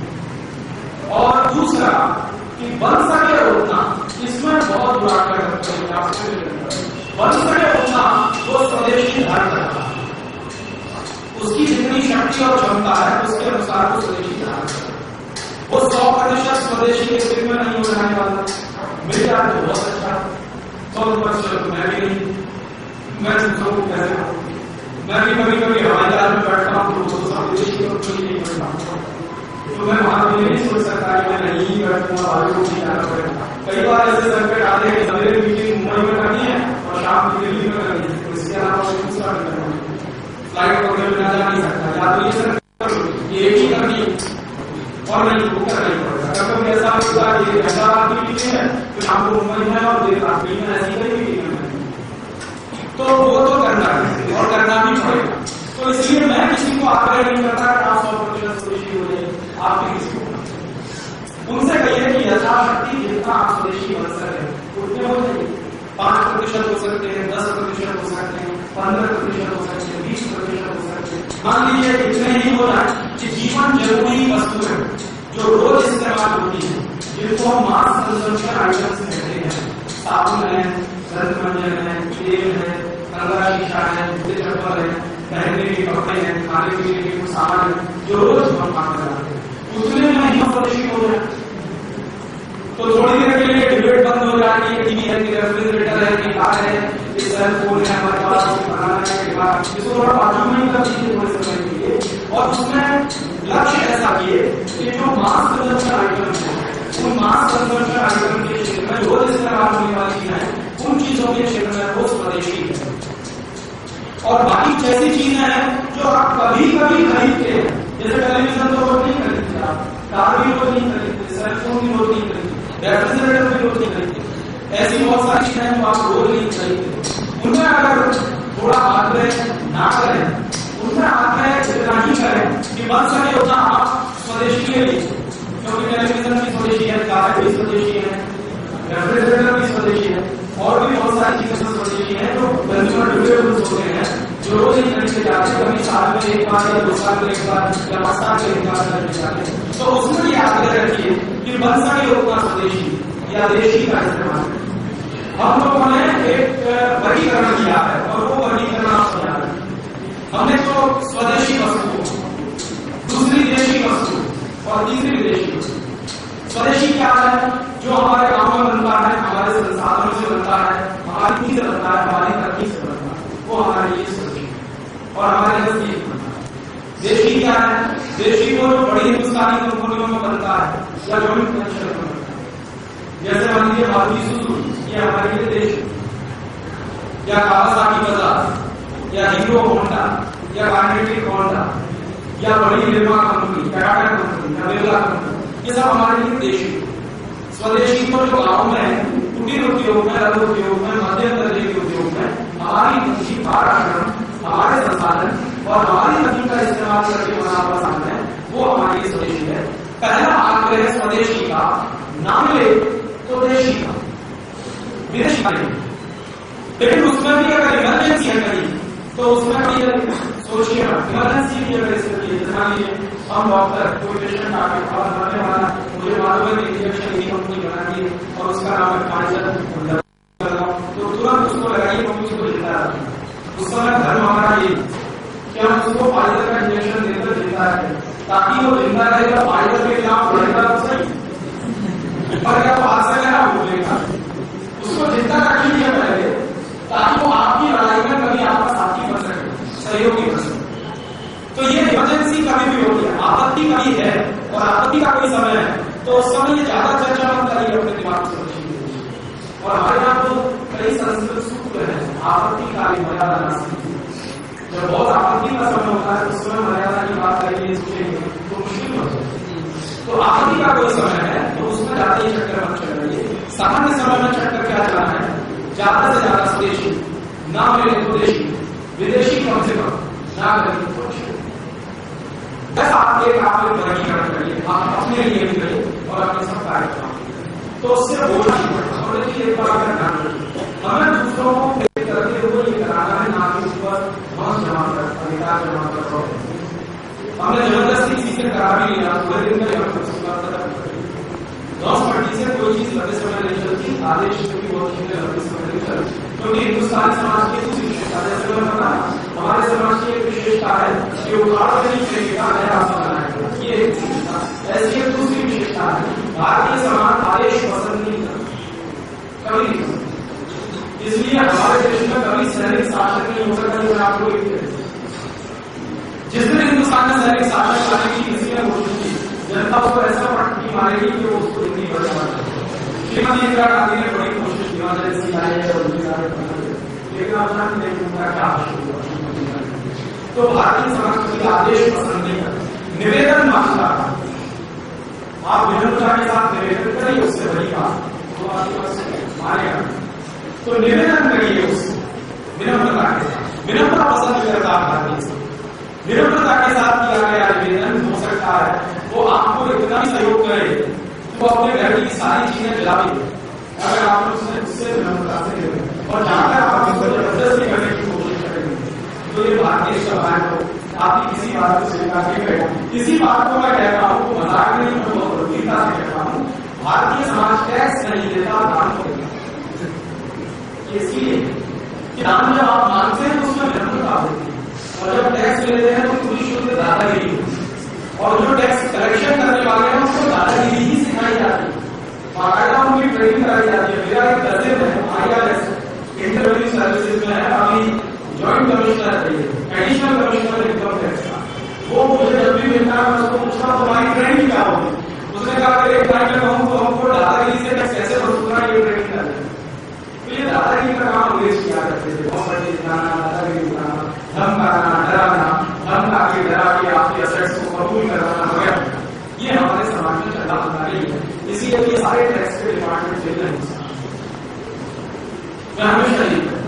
और दूसरा कि बन सके उतना, इसमें बहुत बुरा कर बन सके उतना वो स्वदेशी धारण करता है, उसकी जितनी शक्ति और क्षमता है उसके अनुसार वो स्वदेशी धारण करता है। वो 100% स्वदेशी के स्थिति में नहीं हो जाने वाला, मेरे यार तो बहुत अच्छा 100% मैं भी नहीं, मैं दूसरों को कैसे मैं भी कभी कभी हवाई जहाज में बैठता हूँ तो विदेशी नहीं बैठता हूँ तो मैं वहां भी नहीं सोच सकता कि मैं नहीं बैठूंगा, भाभी को नहीं जाना पड़ेगा। कई बार ऐसे संकट आते हैं कि सवेरे मीटिंग मुंबई में करनी है और शाम को दिल्ली में करनी है, तो इसके अलावा दूसरा भी करना है, फ्लाइट पकड़े बिना जा नहीं सकता, या तो ये संकट एक ही करनी और नहीं वो करना ही पड़ेगा। कभी ऐसा होगा कि हैदराबाद की मीटिंग है तो शाम को मुंबई में और देर रात में ऐसी कई मीटिंग है तो वो तो करना है और करना भी पड़ेगा। तो इसलिए मैं किसी को आग्रह नहीं करता कि आप 100% स्वदेशी हो जाए, आपके किसी को उनसे कहिए कि यथाशक्ति जितना आप स्वदेशी बन सके उतने हो जाइए। 5% हो सकते हैं, 10% हो सकते हैं, 15% हो सकते हैं, 20% हो सकते हैं। मान लीजिए इतने ही हो जाए कि जीवन जरूरी वस्तुएं जो रोज इस्तेमाल होती है, जिनको हम मास कंजम्पशन आइटम्स कहते हैं, साबुन है, दंतमंजन है, तेल है, कंगरा शीशा है, जूते चप्पल है, पहनने के कपड़े हैं, खाने पीने के कुछ सामान है जो रोज हम काम कराते हैं, उतने में ही स्वदेशी हो जाए। तो थोड़ी देर के लिए डिबेट बंद हो जाएगी, टीवी है, रेफ्रिजरेटर है, कि कार है, सेल फोन है हमारे पास, बनाना है, इसको थोड़ा बाजू में ही कर दीजिए थोड़े समय के लिए और उसमें लक्ष्य ऐसा किए कि जो मास कंजम्पशन आइटम है उन मास कंजम्पशन आइटम के क्षेत्र में रोज इस्तेमाल होने वाली चीजें उन चीजों के क्षेत्र में वो स्वदेशी है। और बाकी जैसी चीजें हैं जो आप कभी कभी खरीदते हैं, जैसे टेलीविजन तो रोज नहीं खरीदते, आप कार भी रोज नहीं खरीदते, सेलफोन भी रोज नहीं खरीदते, रेफ्रिजरेटर भी रोज नहीं खरीदते, ऐसी बहुत सारी चीजें हैं जो आप रोज नहीं खरीदते। उनमें अगर थोड़ा आग्रह ना करें, उनमें आग्रह जितना ही करें कि बन सके उतना आप स्वदेशी के लिए, क्योंकि टेलीविजन भी स्वदेशी है, कार भी स्वदेशी है, रेफ्रिजरेटर भी स्वदेशी है, और भी बहुत सारी चीजें स्वदेशी है जो कंज्यूमर ड्यूरेबल्स होते हैं, जो रोज ही खरीदे जाते हैं, कभी साल में एक बार या 2 साल में एक बार या 5 साल में एक बार खरीदे जाते हैं। तो उसमें ये आग्रह रखिए कि बन सके उतना स्वदेशी या देशी का इस्तेमाल। हम लोगों ने एक वर्गीकरण किया है और वो वर्गीकरण आप समझा रहे हैं। हमने तो स्वदेशी वस्तु, दूसरी देशी वस्तु और तीसरी विदेशी वस्तु। स्वदेशी क्या है? जो हमारे गांव में बनता है, हमारे संसाधनों से बनता है, हमारी नीति से बनता है, हमारी तकनीक से बनता है, वो हमारे लिए स्वदेशी है और हमारे नजदीक बनता है। देशी क्या है? देशी वो जो बड़ी हिंदुस्तानी कंपनियों में बनता है या जॉइंट वेंचर में बनता है, जैसे मान लीजिए मारुति सुजुकी, ये हमारे लिए देश, या कावासाकी बजाज या हीरो होंडा या काइनेटिक होंडा या बड़ी निर्मा कंपनी, टाटा कंपनी या बिरला कंपनी, ये सब हमारे लिए देशी। स्वदेशी को जो गांव में कुटीर उद्योग में, लघु उद्योग में, मध्यम दर्जे के उद्योग में हमारी पूंजी, पराक्रम, हमारे संसाधन और हमारी तकनीक का इस्तेमाल करके बना हुआ सामान है, वो हमारे लिए स्वदेशी है। पहला आग्रह स्वदेशी का, ना मिले तो देशी का, विदेशी का नहीं। लेकिन उसमें भी अगर इमरजेंसी है कहीं, तो उसमें भी सोचिए, इमरजेंसी की अगर स्थिति है, मान लीजिए हम डॉक्टर, कोई पेशेंट आके और मरने वाला, मुझे मालूम है कि इंजेक्शन की कंपनी बनाती है और उसका नाम है फाइजर, तो तुरंत उसको लगाइए क्योंकि उसको जिंदा रखें। उस समय धर्म हमारा ये कि हम उसको फाइजर का इंजेक्शन देकर जिंदा रखें, ताकि वो जिंदा रहेगा, फाइजर के खिलाफ लड़ेगा तो सही, पर क्या तो हाथ से ना भूलेगा, उसको जिंदा रखिए पहले, ताकि वो आपकी लड़ाई में कभी आपका साथी बन सके, सहयोगी बन सके। तो ये इमरजेंसी कभी भी होती है, आपत्ति कभी है और आपत्ति का कोई समय है, तो उस समय ये ज्यादा चर्चा मत करिए अपने दिमाग से। और हमारे यहाँ तो कई संस्कृत सूत्र है, आपत्ति काली मर्यादा नास्ति। जब बहुत आपत्ति का समय होता है, उस समय मर्यादा की बात करिए, तो मुश्किल हो जाए। तो आपत्ति का कोई समय है, तो उसमें ज्यादा ही चक्कर मत चलाइए। सामान्य समय में चक्कर क्या चलाना है? ज्यादा से ज्यादा स्वदेशी, ना मिले तो देशी, विदेशी कम से कम, ना करें तो अच्छी। बस आप एक वर्गीकरण करिए, आप अपने लिए भी करिए और अपने सब कार्यक्रम, तो उससे बोलना नहीं पड़ता। और देखिए एक बार अगर ध्यान रखिए, हमें दूसरों को प्रेरित करते हुए ये कराना है, ना कि ऊपर मन जमा कर, अधिकार जमा कर रहे। हमने जबरदस्ती किसी से करा भी लिया, पूरे दिन में 10 मिनट से कोई चीज लंबे समय नहीं चलती, आदेश की बहुत चीजें लंबे समय नहीं चलती, क्योंकि हिंदुस्तानी समाज की कुछ विशेषता, जैसे मैंने बताया, हमारे समाज की एक विशेषता है कि उखाड़ नहीं फेंकेगा, नया रास्ता बनाएगा, ये एक विशेषता। ऐसी एक दूसरी विशेषता है, भारतीय समाज आदेश पसंद नहीं करता, कभी नहीं करता। इसलिए हमारे देश में कभी सैनिक शासन नहीं हो सकता। मैं आपको जिस दिन हिंदुस्तान में सैनिक शासन लाने की किसी ने कोशिश की, जनता उसको ऐसा पटकी मारेगी कि वो उसको हिंदी बदल पाएगी। श्रीमती इंदिरा गांधी ने बड़ी कोशिश की, लेकिन अपना क्या तो भारतीय समाज की आदेश पसंद नहीं करता, निवेदन मांगता है। आप विनम्रता के साथ निवेदन करिए, उससे बड़ी बात तो आपके पास मारेगा, तो निवेदन करिए उससे विनम्रता के साथ। विनम्रता पसंद करता भारतीय, विनम्रता के साथ किया गया निवेदन हो सकता है वो आपको इतना ही सहयोग करे तो अपने घर की सारी चीजें दिला भी दे, अगर आप उससे विनम्रता से करें। और जहां तक आप इसको जबरदस्ती करने की कोशिश करेंगे, तो ये भारतीय समाज को आपकी किसी बात को स्वीकार नहीं करेगा। किसी बात को मैं कहता हूँ तो मजाक नहीं, मैं बहुत गंभीरता से कहता हूँ, भारतीय समाज टैक्स नहीं देता, दान करेगा। इसलिए दान जब आप मानते हैं तो उसमें विनम्रता होती है, और जब टैक्स लेते हैं तो पूरी शुद्ध दादागिरी होती है। और जो टैक्स कलेक्शन करने वाले हैं उसको दादागिरी ही सिखाई जाती है, बाकायदा उनकी ट्रेनिंग कराई जाती है। मेरा एक कजिन है, IRS इंटरव्यू सर्विसेज में है, अभी ज्वाइंट कमिश्नर है, एडिशनल कमिश्नर इनकम टैक्स का। वो मुझे जब भी मिलता है मैं उसको पूछता हूँ तुम्हारी ट्रेनिंग क्या होगी। उसने कहा अगर एक टाइम में कहूँ तो हमको दादागिरी से टैक्स कैसे वसूलना ये ट्रेनिंग कर दें। तो ये दादागिरी का काम अंग्रेज किया करते थे, प्रॉपर्टी दिखाना, दादागिरी दिखाना, धमकाना, डराना, धमका के डरा के आपके असेट्स को कबूल करवाना वगैरह, ये हमारे समाज में चला होता नहीं है। इसीलिए ये सारे टैक्स के डिपार्टमेंट जेल है, मैं हमेशा नहीं करता।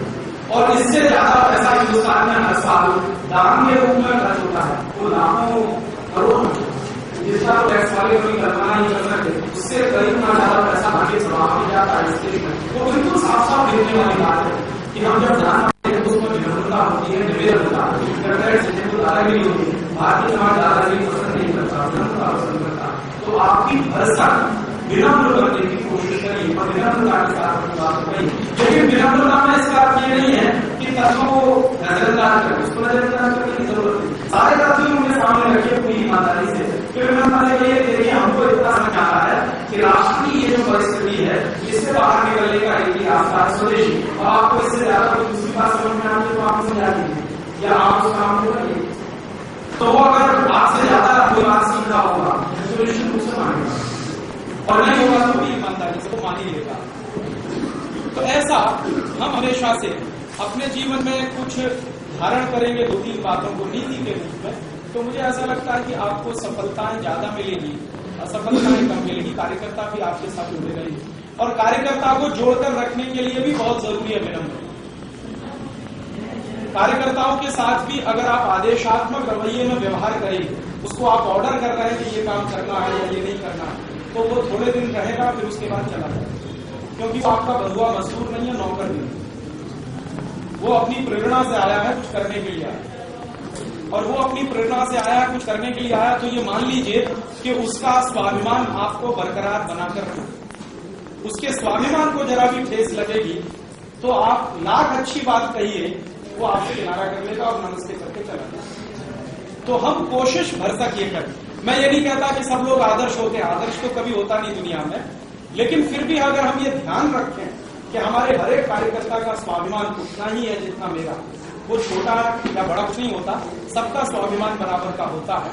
और इससे ज्यादा पैसा हिंदुस्तान में हर साल दान के रूप में खर्च होता है, वो लाखों जितना तो टैक्स वाले कोई कल्पना नहीं कर सकते, उससे करीब ना ज्यादा पैसा आगे चला जाता है स्टेट में। वो बिल्कुल साफ साफ देखने वाली बात है कि हम जब ध्यान देते हैं तो उसमें विनम्रता होती है, निवेदनता दादागिरी होती है। भारतीय समाज दादागिरी पसंद नहीं करता, विनम्रता पसंद करता। तो आपकी भरसक विनम्र करने की कोशिश करिए और विनम्रता के साथ अपनी बात करिए। लेकिन विनम्रता में इसका अर्थ ये नहीं है कि तत्वों को नजरअंदाज करें, उसको नजरअंदाज करने की जरूरत नहीं। सारे तत्व उनके सामने रखिए पूरी ईमानदारी से। फिर मैंने ये देखिए, हमको इतना समझ आता है कि राष्ट्र की ये जो परिस्थिति है इससे बाहर निकलने का एक ही रास्ता है स्वदेशी। और आपको इससे ज्यादा कोई दूसरी बात समझ में आती है तो आप समझा दीजिए या आप उस काम को करिए। तो वो अगर आपसे ज्यादा कोई बात सीखा होगा तो निश्चित रूप से मानेगा, और नहीं होगा तो भी ईमानदारी से वो मान ही लेगा। तो ऐसा हम हमेशा से अपने जीवन में कुछ धारण करेंगे 2-3 बातों को नीति के रूप में, तो मुझे ऐसा लगता है कि आपको सफलताएं ज्यादा मिलेगी, असफलताएं कम मिलेगी। कार्यकर्ता भी आपके साथ जुड़े रहेंगे और कार्यकर्ता को जोड़कर रखने के लिए भी बहुत जरूरी है विनम्र। कार्यकर्ताओं के साथ भी अगर आप आदेशात्मक रवैये में व्यवहार करेंगे, उसको आप ऑर्डर कर रहे हैं कि ये काम करना है या ये नहीं करना है, तो वो थोड़े दिन रहेगा फिर उसके बाद चला जाएगा, क्योंकि वो आपका बंधुआ मजदूर नहीं है, नौकर नहीं। वो अपनी प्रेरणा से आया है, कुछ करने के लिए आया, और वो अपनी प्रेरणा से आया है, कुछ करने के लिए आया, तो ये मान लीजिए कि उसका स्वाभिमान आपको बरकरार बनाकर रखना। उसके स्वाभिमान को जरा भी ठेस लगेगी तो आप लाख अच्छी बात कहिए, वो आपसे किनारा कर लेगा और नमस्ते करके चला जाएगा। तो हम कोशिश भरसक ये करें। मैं ये नहीं कहता कि सब लोग आदर्श होते हैं, आदर्श तो कभी होता नहीं दुनिया में, लेकिन फिर भी अगर हम ये ध्यान रखें कि हमारे हर एक कार्यकर्ता का स्वाभिमान उतना ही है जितना मेरा, वो छोटा या बड़ा कुछ नहीं होता, सबका स्वाभिमान बराबर का होता है।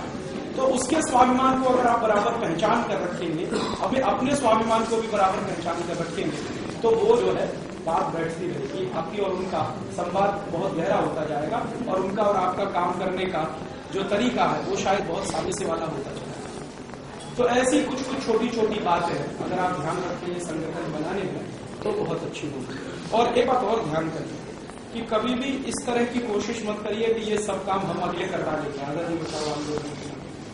तो उसके स्वाभिमान को अगर आप बराबर पहचान कर रखेंगे, अभी अपने स्वाभिमान को भी बराबर पहचान कर रखेंगे, तो वो जो है बात बैठती रहेगी, आपकी और उनका संवाद बहुत गहरा होता जाएगा और उनका और आपका काम करने का जो तरीका है वो शायद बहुत सादे से वाला होता जाएगा। तो ऐसी कुछ कुछ छोटी छोटी बातें अगर आप ध्यान रखेंगे संगठन बनाने में तो बहुत अच्छी होगी। और एक बात और ध्यान करिए कि कभी भी इस तरह की कोशिश मत करिए कि ये सब काम हम अगले करवा लेंगे, आजादी बचाओ आंदोलन,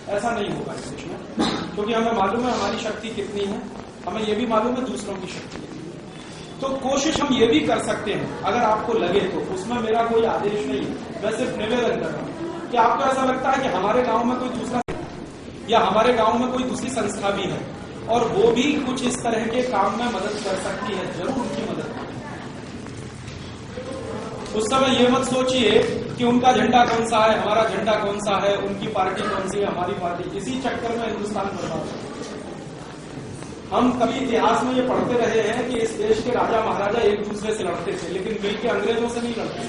ऐसा नहीं होगा इस देश में, क्योंकि हमें मालूम है हमारी शक्ति कितनी है, हमें ये भी मालूम है दूसरों की शक्ति। तो कोशिश हम ये भी कर सकते हैं अगर आपको लगे तो, उसमें मेरा कोई आदेश नहीं है, मैं सिर्फ निवेदन कर रहा हूं कि आपको ऐसा लगता है कि हमारे गांव में कोई दूसरा या हमारे गांव में कोई दूसरी संस्था भी है और वो भी कुछ इस तरह के काम में मदद कर सकती है, जरूर उनकी मदद करें। उस समय ये मत सोचिए कि उनका झंडा कौन सा है, हमारा झंडा कौन सा है, उनकी पार्टी कौन सी है, हमारी पार्टी, इसी चक्कर में हिंदुस्तान बर्बाद है। हम कभी इतिहास में ये पढ़ते रहे हैं कि इस देश के राजा महाराजा एक दूसरे से लड़ते थे, लेकिन मिलकर अंग्रेजों से नहीं लड़ते,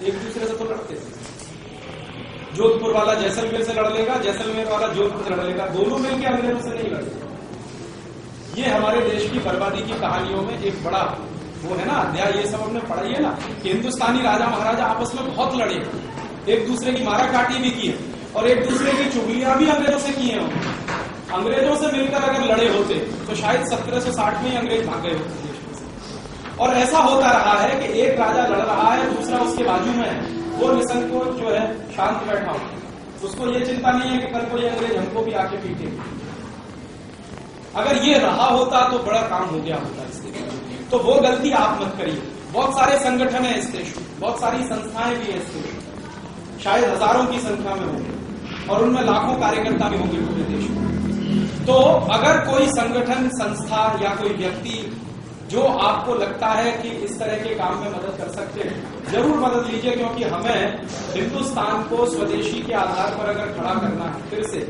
एक दूसरे से तो लड़ते थे। जोधपुर वाला जैसलमेर से लड़ लेगा, जैसलमेर वाला जोधपुर से लड़ लेगा, दोनों मिलकर अंग्रेजों से नहीं लड़ते। ये हमारे देश की बर्बादी की कहानियों में एक बड़ा वो है ना अध्याय, ये सब हमने पढ़ा है ना कि हिंदुस्तानी राजा महाराजा आपस में बहुत लड़े, एक दूसरे की मारा काटी भी की है और एक दूसरे की चुगलियां भी अंग्रेजों से की है। अंग्रेजों से मिलकर अगर लड़े होते तो शायद 1760 में ही अंग्रेज भाग गए होते देश में से। और ऐसा होता रहा है कि एक राजा लड़ रहा है, दूसरा उसके बाजू में है, वो निसंकोच जो है शांत बैठा हो, उसको ये चिंता नहीं है कि कल कोई अंग्रेज हमको भी आके पीटे। अगर ये रहा होता तो बड़ा काम हो गया होता इस देश में। तो वो गलती आप मत करिए। बहुत सारे संगठन है इस देश में, बहुत सारी संस्थाएं भी है इस देश में, शायद हजारों की संख्या में होंगे और उनमें लाखों कार्यकर्ता भी होंगे पूरे देश में। तो अगर कोई संगठन, संस्था या कोई व्यक्ति जो आपको लगता है कि इस तरह के काम में मदद कर सकते हैं, जरूर मदद लीजिए, क्योंकि हमें हिंदुस्तान को स्वदेशी के आधार पर अगर खड़ा करना है, फिर से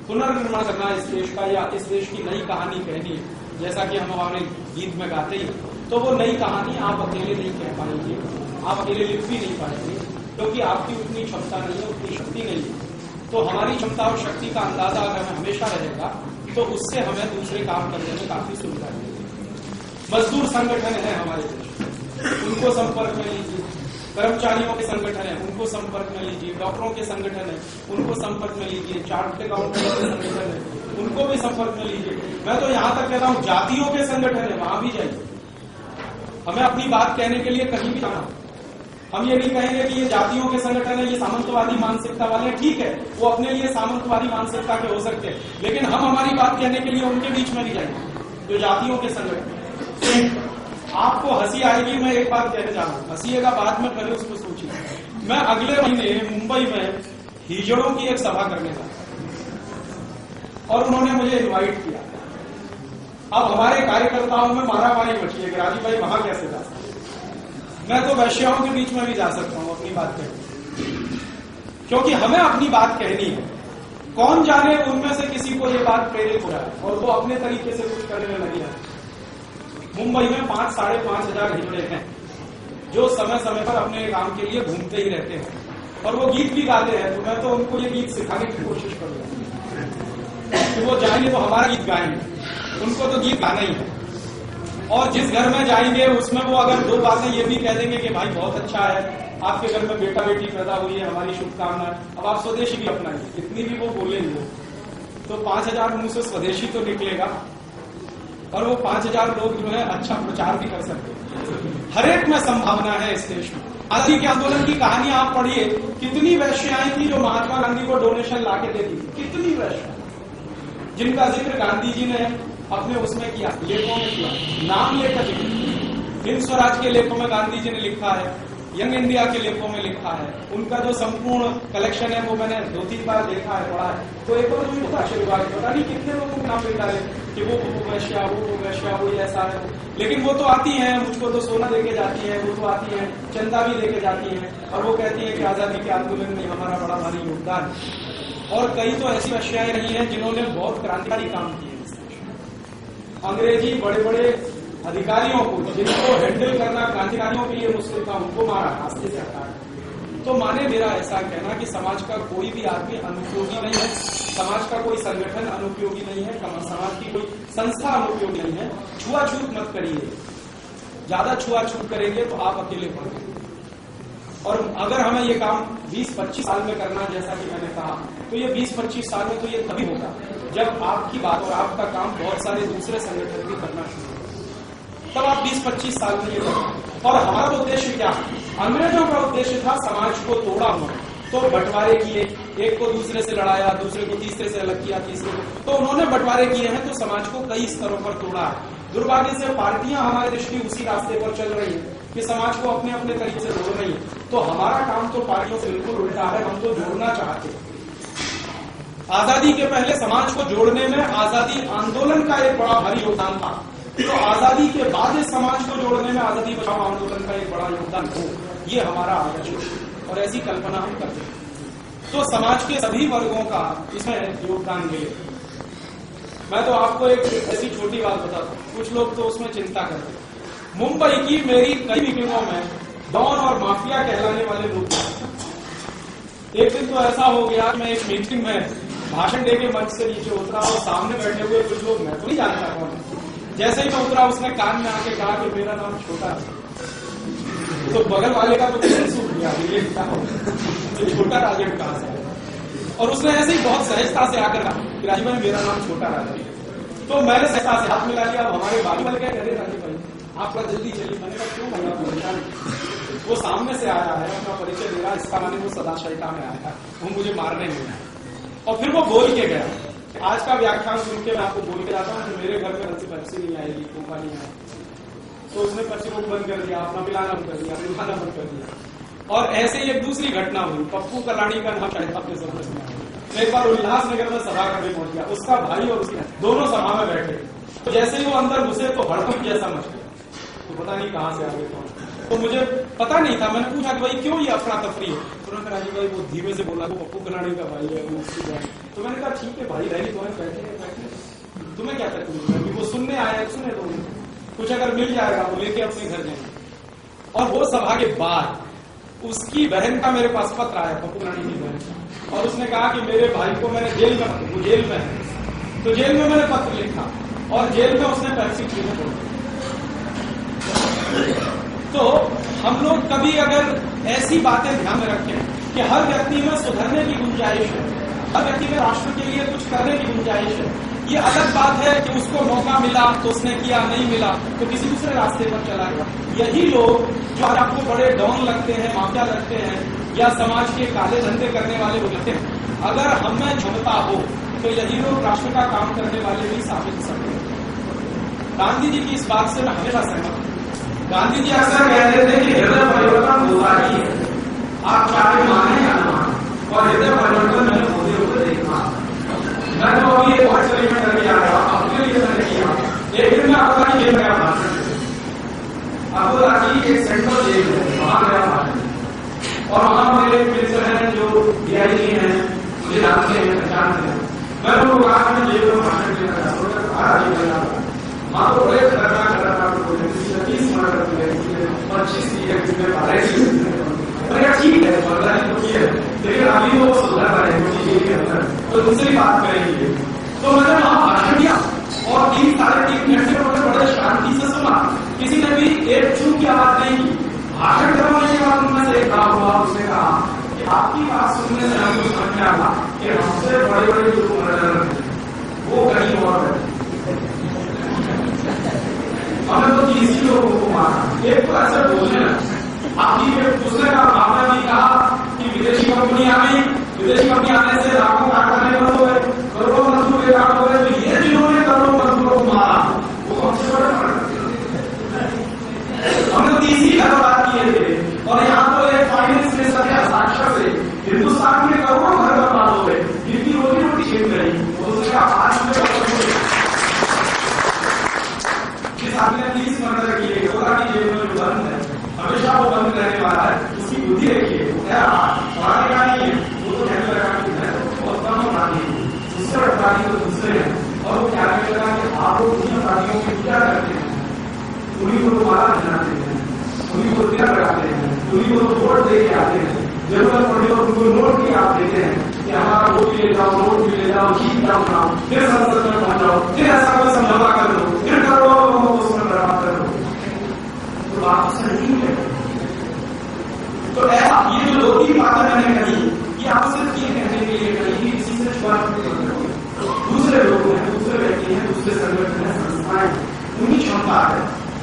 पुनर्निर्माण करना है इस देश का, या इस देश की नई कहानी कहनी है, जैसा कि हम हमारे गीत में गाते ही, तो वो नई कहानी आप अकेले नहीं कह पाएंगे, आप अकेले लिख भी नहीं पाएंगे, क्योंकि आपकी उतनी क्षमता नहीं है, उतनी शक्ति नहीं है। तो हमारी क्षमता और शक्ति का अंदाजा अगर हमें हमेशा रहेगा तो उससे हमें दूसरे काम करने में काफी सुविधा मिलेगी। मजदूर संगठन है हमारे देश में, उनको संपर्क में लीजिए। कर्मचारियों के संगठन है, उनको संपर्क में लीजिए। डॉक्टरों के संगठन है, उनको संपर्क में लीजिए। चार्टर्ड अकाउंटेंट के संगठन है, उनको भी संपर्क में लीजिए। मैं तो यहां तक कहता हूं जातियों के संगठन है, वहां भी जाइए। हमें अपनी बात कहने के लिए कहीं भी जाना, हम ये नहीं कहेंगे कि ये जातियों के संगठन है, ये सामंतवादी मानसिकता वाले हैं। ठीक है, वो अपने लिए सामंतवादी मानसिकता के हो सकते हैं, लेकिन हम हमारी बात कहने के लिए उनके बीच में नहीं जाएंगे जो जातियों के संगठन। आपको हंसी आएगी, मैं एक बात कहने जा रहा हूं, हंसीएगा बाद में, पहले उसको सोचिए। मैं अगले महीने मुंबई में हिजड़ों की एक सभा करने जा रहा और उन्होंने मुझे इनवाइट किया। अब हमारे कार्यकर्ताओं में मारामारी मची है कि राजीव भाई वहां कैसे जा सकते। मैं तो वैश्याओं के बीच में भी जा सकता हूं अपनी बात कहने, क्योंकि हमें अपनी बात कहनी है। कौन जाने उनमें से किसी को ये बात प्रेरित हो जाए और वो अपने तरीके से कुछ करने लगी है। मुंबई में 5,000-5,500 हिजड़े हैं जो समय समय पर अपने काम के लिए घूमते ही रहते हैं और वो गीत भी गाते हैं। तो मैं तो उनको ये गीत सिखाने की कोशिश करूंगा कि वो जाएंगे तो हमारा गीत गाएंगे, उनको तो गीत गाना ही है। और जिस घर में जाएंगे उसमें वो अगर 2 बातें ये भी कह देंगे कि भाई बहुत अच्छा है, आपके घर में बेटा बेटी पैदा हुई है, हमारी शुभकामनाएं, अब आप स्वदेशी भी अपनाइए, इतनी भी वो बोलेंगे तो 5,000 मुंह से स्वदेशी तो निकलेगा और वो 5,000 लोग जो है अच्छा प्रचार भी कर सकते हैं। हर एक में संभावना है इस देश में। आजादी के आंदोलन की कहानी आप पढ़िए, कितनी वैश्याएं थी जो महात्मा गांधी को डोनेशन लाके देती थी, कितनी वैश्या जिनका जिक्र गांधी जी ने अपने उसमें किया, लेखों में किया, नाम लेकर जिक्र। हिंद स्वराज के लेखों में गांधी जी ने लिखा है, यंग इंडिया के लेखों में लिखा है। उनका जो संपूर्ण कलेक्शन है वो मैंने 2-3 बार देखा है, पढ़ा है। तो एक बार मुझे होता आशीर्वाद, पता नहीं कितने लोगों के नाम लिख डाले कि वो वैश्या, वो वैश्या, वो ऐसा है, लेकिन वो तो आती है, मुझको तो सोना देके जाती है, वो तो आती है, चंदा भी देके जाती है और वो कहती है कि आजादी के आंदोलन में हमारा बड़ा भारी योगदान। और कई तो ऐसी वैश्याएं रही हैं जिन्होंने बहुत क्रांतिकारी काम किए। अंग्रेजी बड़े बड़े अधिकारियों को, जिनको हैंडल करना क्रांतिकारियों के लिए मुश्किल था, उनको मारा, रास्ते से हटाया। तो माने मेरा ऐसा कहना कि समाज का कोई भी आदमी अनुपयोगी नहीं है, समाज का कोई संगठन अनुपयोगी नहीं है, समाज की कोई संस्था अनुपयोगी नहीं है। छुआछूत मत करिए, ज्यादा छुआछूत करेंगे तो आप अकेले पड़ेंगे। और अगर हमें ये काम 20-25 साल में करना, जैसा कि मैंने कहा, तो ये 20-25 साल में तो ये तभी होगा जब आपकी बात और आपका काम बहुत सारे दूसरे संगठन भी करना शुरू हो, तब आप 20-25 साल में ये करेंगे। और हमारा उद्देश्य क्या? अंग्रेजों का उद्देश्य था समाज को तोड़ा हो, तो बंटवारे किए, एक को दूसरे से लड़ाया, दूसरे को तीसरे से अलग किया, तीसरे को, तो उन्होंने बंटवारे किए हैं, तो समाज को कई स्तरों पर तोड़ा है। दुर्भाग्य से पार्टियां हमारे दृष्टि उसी रास्ते पर चल रही है कि समाज को अपने अपने तरीके से जोड़ रही है। तो हमारा काम तो पार्टियों से बिल्कुल उल्टा है, हम तो जोड़ना चाहते हैं। आजादी के पहले समाज को जोड़ने में आजादी आंदोलन का एक बड़ा भारी योगदान था, तो आजादी के बाद इस समाज को जोड़ने में आजादी बचाओ आंदोलन का एक बड़ा योगदान हो, ये हमारा आदर्श है और ऐसी कल्पना हम करते हैं। तो समाज के सभी वर्गों का इसमें योगदान मिले। मैं तो आपको एक ऐसी छोटी बात बताता हूँ, कुछ लोग तो उसमें चिंता करते हैं। मुंबई की मेरी कई मीटिंगों में डॉन और माफिया कहलाने वाले लोग, एक दिन तो ऐसा हो गया कि मैं एक मीटिंग में भाषण देके मंच से नीचे उतरा और सामने बैठे हुए कुछ लोग, मैं तो नहीं जानता कौन, जैसे ही मैं उतरा उसने कान में आके कहा कि मेरा नाम छोटा है। तो बगल वाले का तो सूख गया, ये क्या हो, छोटा राजन कहां से? और उसने ऐसे ही बहुत सहजता से आकर कहा कि राजीव भाई मेरा नाम छोटा राजन। तो मैंने सहजता से हाथ मिला लिया। हमारे बाजू वाले क्या कह रहे, राजीव भाई आपका जल्दी चलिए। मैंने कहा क्यों भाई, आपको परेशान? वो सामने से आया है, अपना परिचय दे रहा, इसका माने वो सदाशयता में आया है, वो मुझे मारने नहीं आया। और फिर वो बोल के गया, आज का व्याख्यान सुन के मैं आपको बोल के जाता हूँ कि मेरे घर में पेप्सी नहीं आएगी, कोका नहीं आएगी। तो उसने पेप्सी को बंद कर दिया, अपना पिलाना बंद कर दिया, पिलाना बंद कर दिया। और ऐसे ही एक दूसरी घटना हुई, पप्पू कलानी का नाम शायद आपने समझ में आया। एक बार उल्लासनगर में सभा करने पहुंच गया, उसका भाई और उसका दोनों सभा में बैठे। तो जैसे ही वो अंदर घुसे तो हड़कंप जैसा मच गया, तो पता नहीं कहां से आ गए कौन। तो मुझे पता नहीं था, मैंने पूछा कि भाई क्यों ये अफरा तफरी है? तुरंत राजीव भाई वो धीमे से बोला, वो पप्पू कलानी का भाई है, वो उसकी भाई। तो मैंने कहा ठीक है भाई, रही तो बैठे, तुम्हें क्या तकलीफ है? वो सुनने आया, सुने तो कुछ अगर मिल जाएगा वो लेके अपने घर जाएंगे। और वो सभा के बाद उसकी बहन का मेरे पास पत्र आया, पप्पू कलानी की बहन का, और उसने कहा कि मेरे भाई को मैंने जेल में, वो जेल में है, तो जेल में मैंने पत्र लिखा और जेल में उसने पेप्सी पीने छोड़ दिया। तो हम लोग कभी अगर ऐसी बातें ध्यान में रखें कि हर व्यक्ति में सुधरने की गुंजाइश है, हर व्यक्ति में राष्ट्र के लिए कुछ करने की गुंजाइश है, ये अलग बात है कि उसको मौका मिला तो उसने किया, नहीं मिला तो किसी दूसरे रास्ते पर चला गया। यही लोग जो आज आपको बड़े डॉन लगते हैं, माफिया लगते हैं, या समाज के काले धंधे करने वाले लोग लगते हैं, अगर हमें क्षमता हो तो यही लोग राष्ट्र का काम करने वाले भी साबित हो सकते हैं। गांधी जी की इस बात से मैं हमेशा सहमत हूं। गांधी जी अक्सर कहते थे कि हृदय परिवर्तन होता ही है, आप चाहे माने या ना माने, और हृदय परिवर्तन मैंने होते हुए देखा। मैं तो अभी एक और एक्सपेरिमेंट करके आ रहा हूं, अपने लिए मैंने किया। एक दिन मैं आपका जेल गया भाषण, आपको रांची एक सेंट्रल जेल है, वहां गया भाषण, और वहां मेरे मित्र हैं जो डीआईजी हैं, मुझे जानते हैं, पहचानते हैं। मैं उनको कहा मैं जेल में भाषण देना चाहता हूँ। वहां तो बड़े खतरनाक 30 मर्डर किए, 25 किए, 12 ठीक है, बर्दाश्त तो किया, लेकिन अभी वो सुधर रहे हैं तो दूसरी बात करेंगे। तो मैंने वहां भाषण दिया और 3-3.5 मिनट से बड़े शांति से सुना, किसी ने भी एक चूक की आवाज नहीं की। भाषण करवाने के बाद उनमें से एक खड़ा हुआ, उसने कहा कि आपकी बात सुनने से हमको समझ में आया कि हमसे बड़े बड़े जो मर्डर वो कहीं और है। हमने तो 30 लोगों को मारा, एक तो ऐसे बोलने लगा। आपकी दूसरे का मामला भी कहा कि विदेशी कंपनी आ गई, विदेशी कंपनी आने से लाखों कारखाने बंद हो गए, करोड़ों मजदूर बेकार हो गए, तो ये जिन्होंने करोड़ों मजदूरों को मारा वो हमसे बड़े हमने 30 घर बात किए थे। और यहाँ तो एक फाइनेंस मिनिस्टर के हस्ताक्षर से हिंदुस्तान में करोड़ों घर बर्बाद हो गए, जिनकी रोटी रोटी छिप गई। उसका जिस आदमी ने 30 मर्डर किए, जेल में बंद है, हमेशा वो बंद रहने वाला है, उसकी बुद्धि रखिए, पढ़ाने का नहीं है, वो तो कहने लगा कि मैं तो कम अपराधी हूँ, दूसरे अपराधी तो दूसरे हैं। और वो क्या कहने लगा कि आप लोग उन्हीं अपराधियों की पूजा करते हैं, उन्हीं को दोबारा खिलाते हैं, उन्हीं को तिलक लगाते हैं, उन्हीं को वोट दे के आते हैं, जरूरत पड़ी तो उनको नोट भी आप देते हैं कि हमारा वोट भी ले जाओ, नोट भी ले जाओ, जीत जाओ बनाओ, फिर संसद में पहुंच जाओ, फिर ऐसा कोई समझौता कर दो, फिर करोड़ों लोगों को उसमें बर्बाद कर दो। तो बात सही है। तो ऐसा ये जो 2-3 बातें मैंने कही, ये आप सिर्फ ये कहने के लिए कही कि किसी से छुआ दूसरे लोग हैं, दूसरे व्यक्ति हैं, दूसरे संगठन है, संस्थाएं, उनकी क्षमता है,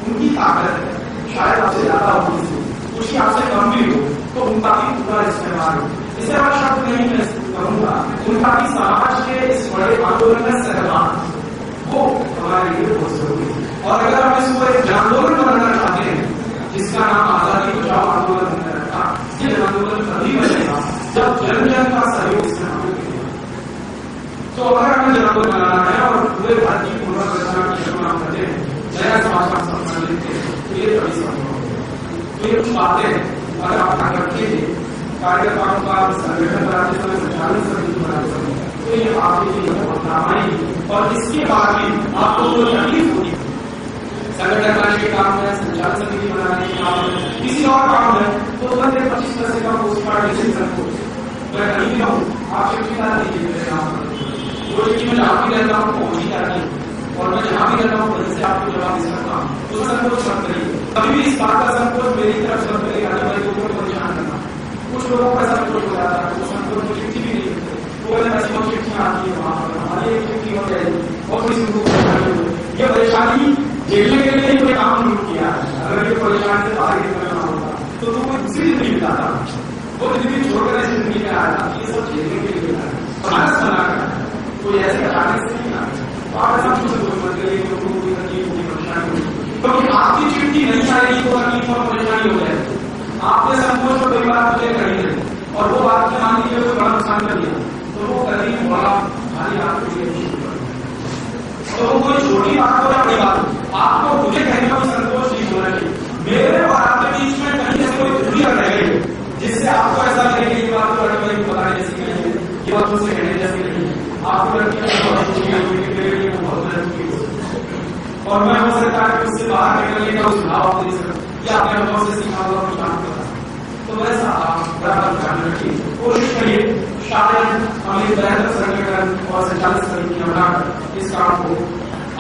उनकी ताकत है, शायद आपसे ज्यादा हो, कुछ आपसे कम भी हो, तो उनका भी पूरा इस्तेमाल हो। इसे और शब्द नहीं मैं कहूंगा, उनका भी समाज के इस बड़े आंदोलन में सहभाग वो हमारे लिए बहुत जरूरी है। और अगर हम इसको एक आंदोलन बनाना चाहते हैं, जिसका नाम आजादी बचाओ आंदोलन हमने रखा, ये आंदोलन तभी बनेगा जब जन जन का सहयोग इसमें मिलेगा। तो अगर हमें जन आंदोलन बनाना है और पूरे भारत की पुनर्रचना की शुरुआत करते हैं, नया समाज का सपना लेते हैं, तो ये तभी संभव होगा। तो ये कुछ बातें अगर आप ध्यान रखेंगे, कार्यकर्ताओं का संगठन बनाते समय, संचालन समिति बनाते समय, तो ये आपके लिए बहुत काम आएगी। और इसके बाद भी आपको कोई तकलीफ होगी, संगठन बनाने के काम है, संचालन समिति बनाने के काम है, किसी और काम है, तो 25% का पोस्ट पार्टीशन कोर्स मैं कहीं भी रहूँ, आप शिक्षिता दीजिए मेरे काम वो कि मैं जहाँ भी रहता हूँ पहुंच ही जाती हूँ, और मैं जहाँ भी रहता हूँ वहीं से आपको जवाब दे सकता हूँ। तो संकोच मत करिए, कभी भी इस बात का संकोच मेरी तरफ से मत करिएगा कि भाई लोगों को परेशान करना। कुछ लोगों का संकोच हो जाता है, वो संकोच को चिट्ठी भी नहीं करते, वो ऐसी चिट्ठियाँ आती है, वहाँ पर हमारी एक चिट्ठी हो जाएगी और पुलिस उनको परेशानी होगी। ये परेशानी झेलने के लिए कोई काम नहीं किया है। अगर ये परेशानी से बाहर निकलना होता तो कोई दूसरी जिंदगी बिताता, वो जिंदगी छोड़कर इस जिंदगी में आया। ये सब झेलने के लिए मानस बनाकर कोई ऐसे अचानक से नहीं आता। तो आप ऐसा कुछ मत करिए कि लोगों को तकलीफ होगी, परेशानी होगी, क्योंकि आपकी चिट्ठी नहीं आएगी तो तकलीफ और परेशानी हो जाएगी। आपने संकोच को कई बार मुझे कही है और वो बात के मान लीजिए कोई बड़ा नुकसान कर दिया, तो वो कभी बड़ा भारी आपके लिए, तो वो कोई छोटी बात हो या बड़ी बात हो, आपको मुझे कहने का संकोच नहीं होना चाहिए। मेरे और आपके बीच में कहीं से कोई दूरियां रह गई जिससे आपको ऐसा लगे कि ये बात तो लड़के को बताने जैसी नहीं है, ये बात मुझसे कहने जैसी नहीं है, आपको लड़की मेरे लिए बहुत जरूरी हो, और मैं हो सकता है कि उससे बाहर निकलने का सुझाव दे सकूं या अपने अनुभव से सीखा हुआ कुछ काम करता। तो वैसा आप बराबर ध्यान रखिए, कोशिश करिए, शायद हम एक बेहतर संगठन और संचालन समितियां बनाकर इस काम को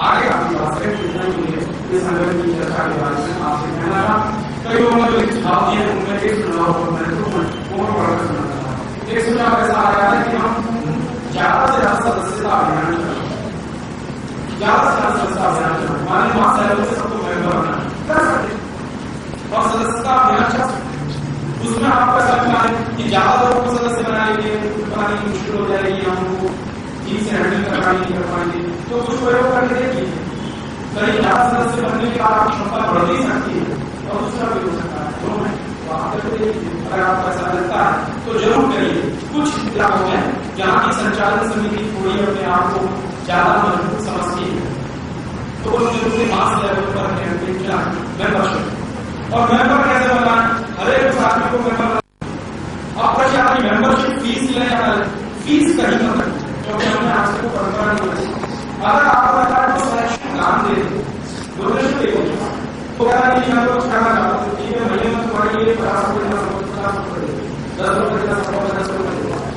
आगे आपकी बात करें। इस संगठन की चर्चा के बारे में आपसे कहना था। कई लोगों ने जो सुझाव दिए उनमें एक सुझाव और महत्वपूर्ण वो पढ़कर सुना था। 1 सुझाव ऐसा आया है कि हम ज्यादा से ज्यादा सदस्यता अभियान चलाएं। ज्यादा से ज्यादा सदस्यता अभियान चलाएं, माने मास लेवल से सबको मेंबर बनाना कर सकते और सदस्यता अभियान चला सकते। उसमें आपका समझना है कि ज्यादा लोगों को सदस्य बनाएंगे बनाने की मुश्किल हो जाएगी, हमको ठीक से हैंडल करना नहीं कर पाएंगे, तो कुछ प्रयोग करके देखिए। कहीं ज्यादा सदस्य बनने के बाद आपकी क्षमता बढ़ नहीं सकती है और दूसरा भी हो सकता है, दोनों है वहां पर अगर आपको ऐसा लगता है तो जरूर करिए। कुछ इलाकों में जहाँ की संचालन समिति थोड़ी अपने आप को ज्यादा मजबूत समझती है तो वो जरूर मास लेवल पर मेंबरशिप और मेंबर कैसे बनाए, हर एक आदमी को मेंबर आप प्रति आदमी मेंबरशिप फीस ले या फीस कहीं मत रखें, क्योंकि हमने आज तक परंपरा नहीं बनाई। अगर आपको लगता है तो सिलेक्शन काम दे डोनेशन दे तो क्या नहीं मैं तो करना चाहता हूँ, ठीक है महीने में तुम्हारे लिए 50 रुपये 10 रुपये का संभव 10 रुपये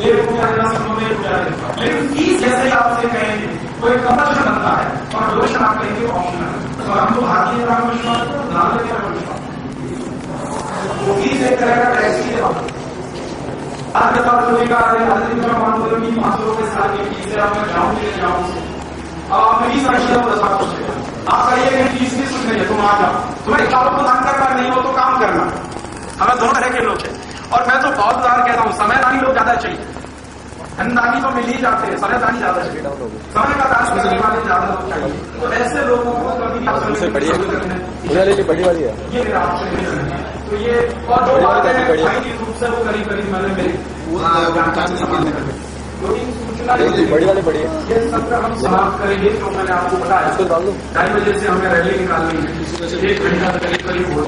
1 रुपया देना संभव 1 रुपया देना, लेकिन फीस जैसे आपसे कहेंगे वो एक कंपल्शन बनता है और डोनेशन आप कहेंगे ऑप्शनल है। तो हम तो भारतीय ग्राम विश्वास नागरिक ग्राम विश्वास वो फीस एक तरह का टैक्स ही है। आज के साथ लोग का मान लो कि 500 रुपये साल की फीस है, आप मैं जाऊँ अब आप मेरी समस्या को बता सकते हैं। आप कहिए कि फीस की सुन नहीं है, तुम आ जाओ, तुम्हें किताबों को दान करना नहीं हो तो काम करना। हमें दोनों तरह के लोग हैं और मैं तो बहुत बार कहता हूँ समयदानी लोग ज्यादा चाहिए, धनदानी तो मिल ही जाते हैं, समयदानी ज्यादा चाहिए, समय का दान करने वाले ज्यादा लोग चाहिए। तो ऐसे लोगों को कभी बड़ी वाली है ये मेरा आपसे तो ये और जो बात है रूप से वो करीब करीब मैंने मेरी बड़ी वाले बड़ी ये सत्र हम समाप्त करेंगे तो मैंने आपको बताया 2:30 बजे से हमें रैली निकालनी है, 1 घंटा करीब करीब हो।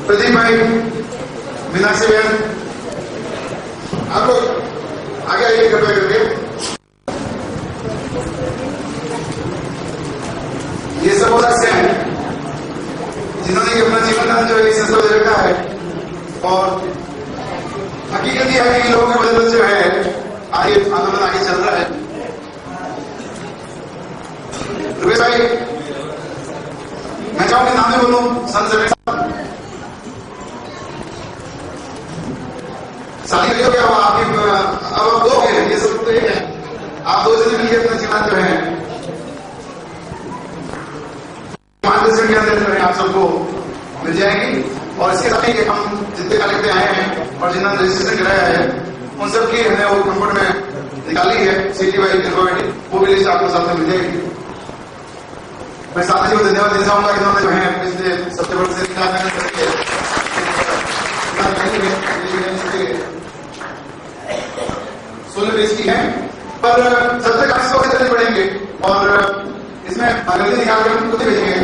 प्रदीप भाई, मीनाक्षी बहन, आप लोग आगे आइए कृपया करके। ये सब वो सदस्य हैं जिन्होंने अपना जीवन जो है इस संस्था में रखा है और हकीकत यह है कि लोगों की वजह से जो है आगे आंदोलन आगे चल रहा है। रुपेश भाई, मैं चाहूंगी नाम नहीं बोलूं, संत शादी हो गया आपकी, अब आप 2 हैं, ये सब तो एक है, आप 2 जने मिलकर अपना जीवन जो है मार्गदर्शन के अंदर जो है आप सबको मिल जाएगी। और इसके साथ ही हम जितने कलेक्टर आए हैं और जिन्होंने रजिस्ट्रेशन कराया है उन सब की हमने वो कंप्यूटर में निकाली है सिटी वाइज इन्फॉर्मेटिव, वो भी लिस्ट आपको साथ में मिल जाएगी। मैं साथ ही को धन्यवाद देना चाहूंगा इन्होंने जो है पिछले सितंबर से 16 पेज की है, पर जब तक आप चलने पड़ेंगे और इसमें अगले निकाल कर खुद भेजेंगे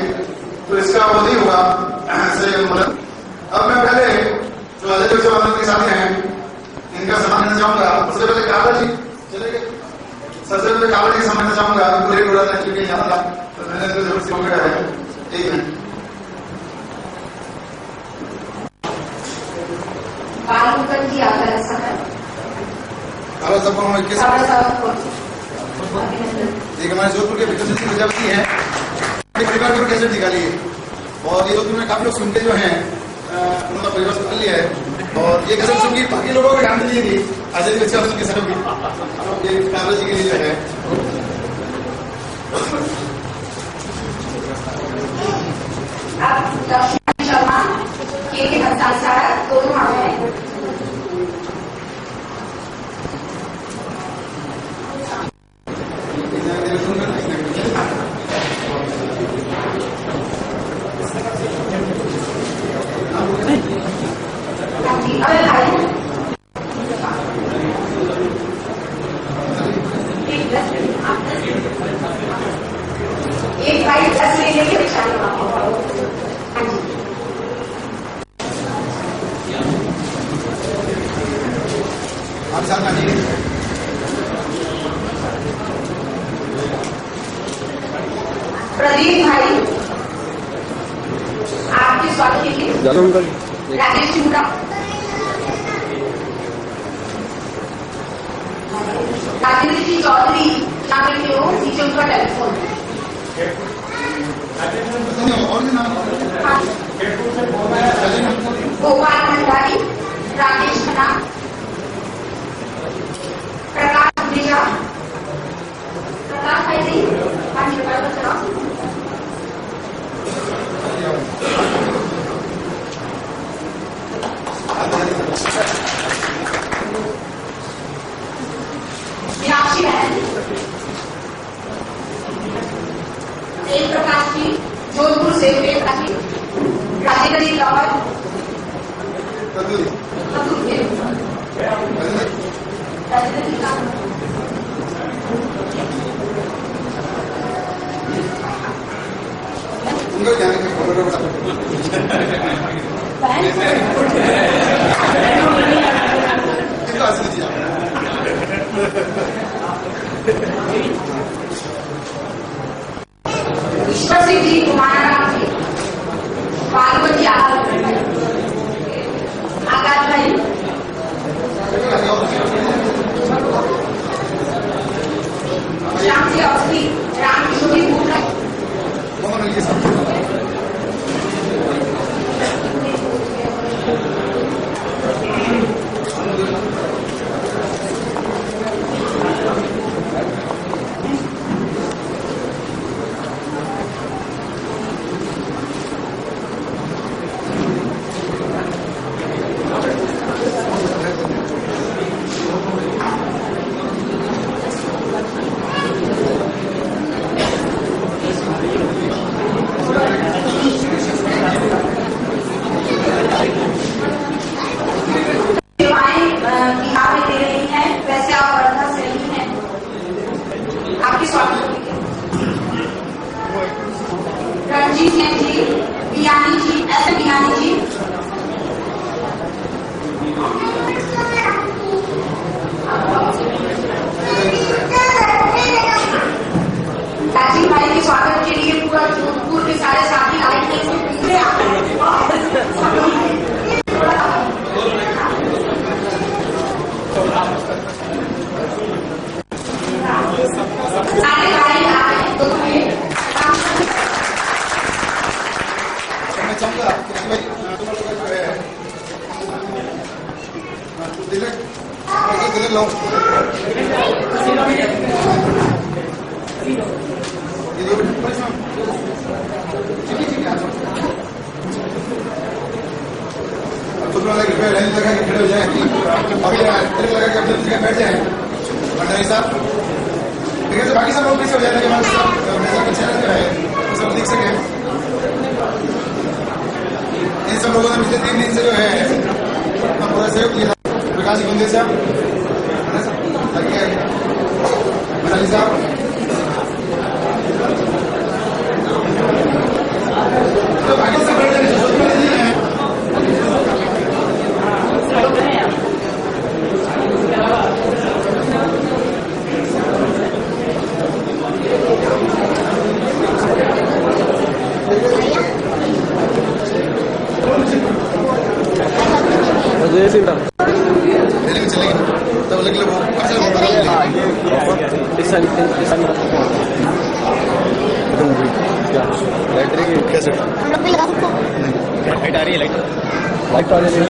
तो इसका वो नहीं होगा सही मतलब। अब मैं पहले जो अजय जवान के साथ हैं इनका सम्मान करना चाहूंगा। सबसे पहले कावड़ जी चलेंगे, सबसे पहले कावड़ जी सम्मान करना चाहूंगा, पूरे उड़ाना क्योंकि जाना था तो मैंने इसको जरूर से मौका है। 1 मिनट जी आता है सबको हम एक हमारे जोधपुर के विकसित प्रजापति है, परिवार को कैसे निकाली है और ये जोधपुर में काफी लोग सुनते जो हैं उनका परिवार कर लिया है और ये कसम सुन की बाकी लोगों को ध्यान दी थी अजय बच्चा उनके सब ये कावड़ जी के लिए जो है। शर्मा के हस्ताक्षर दोनों हाथ में एक भाई 10 लेने के आप साथ आइए। प्रदीप भाई आपके स्वागत के लिए राजेश चूड़ा, राजेंद्र जी चौधरी नागरिक के हो नीचे उनका टेलीफोन गोपाल भंडारी, राकेश खन्ना, प्रकाश भाई जी, हाँ सेवरेट राजेगरी फ्लावर कद्दू राजेगरी का उनको जाने के फोटो बता इनका असली दिया ईश्वर सिंह जी कुमाराराम जी पार्वती आकाश भाई श्याम जी अवस्थी राम किशोरी भूखा कौन है ये सब बिहार में दे रही हैं वैसे आप वर्धा से नहीं हैं आपकी स्वागत रणजीत सिंह जी बियानी जी ऐसे बियानी जी राजीव भाई के स्वागत के लिए पूरा जोधपुर के सारे साथी आए थे सारे भाई आए तो मैं चाहूंगा कि भाई तुम लोग जो है दिलक लो ये दो ठीक है कुछ लोग लाइन लगा के खड़े हो जाए अभी लगा के अपनी जगह बैठ जाए भंडारी साहब ठीक है तो बाकी सब लोग पीछे हो जाते हैं हमारे साथ चैनल जो है सब देख सके इन सब लोगों ने पिछले 3 दिन से जो है अपना पूरा सहयोग किया प्रकाश गुंदे साहब मनाली साहब तो बाकी सब बैठ जाए जय श्री राम चलेगी तब लग लो लाइट रहेगी कैसे हम लोग भी लगा सकते हैं लाइट आ रही है लाइट आ रही है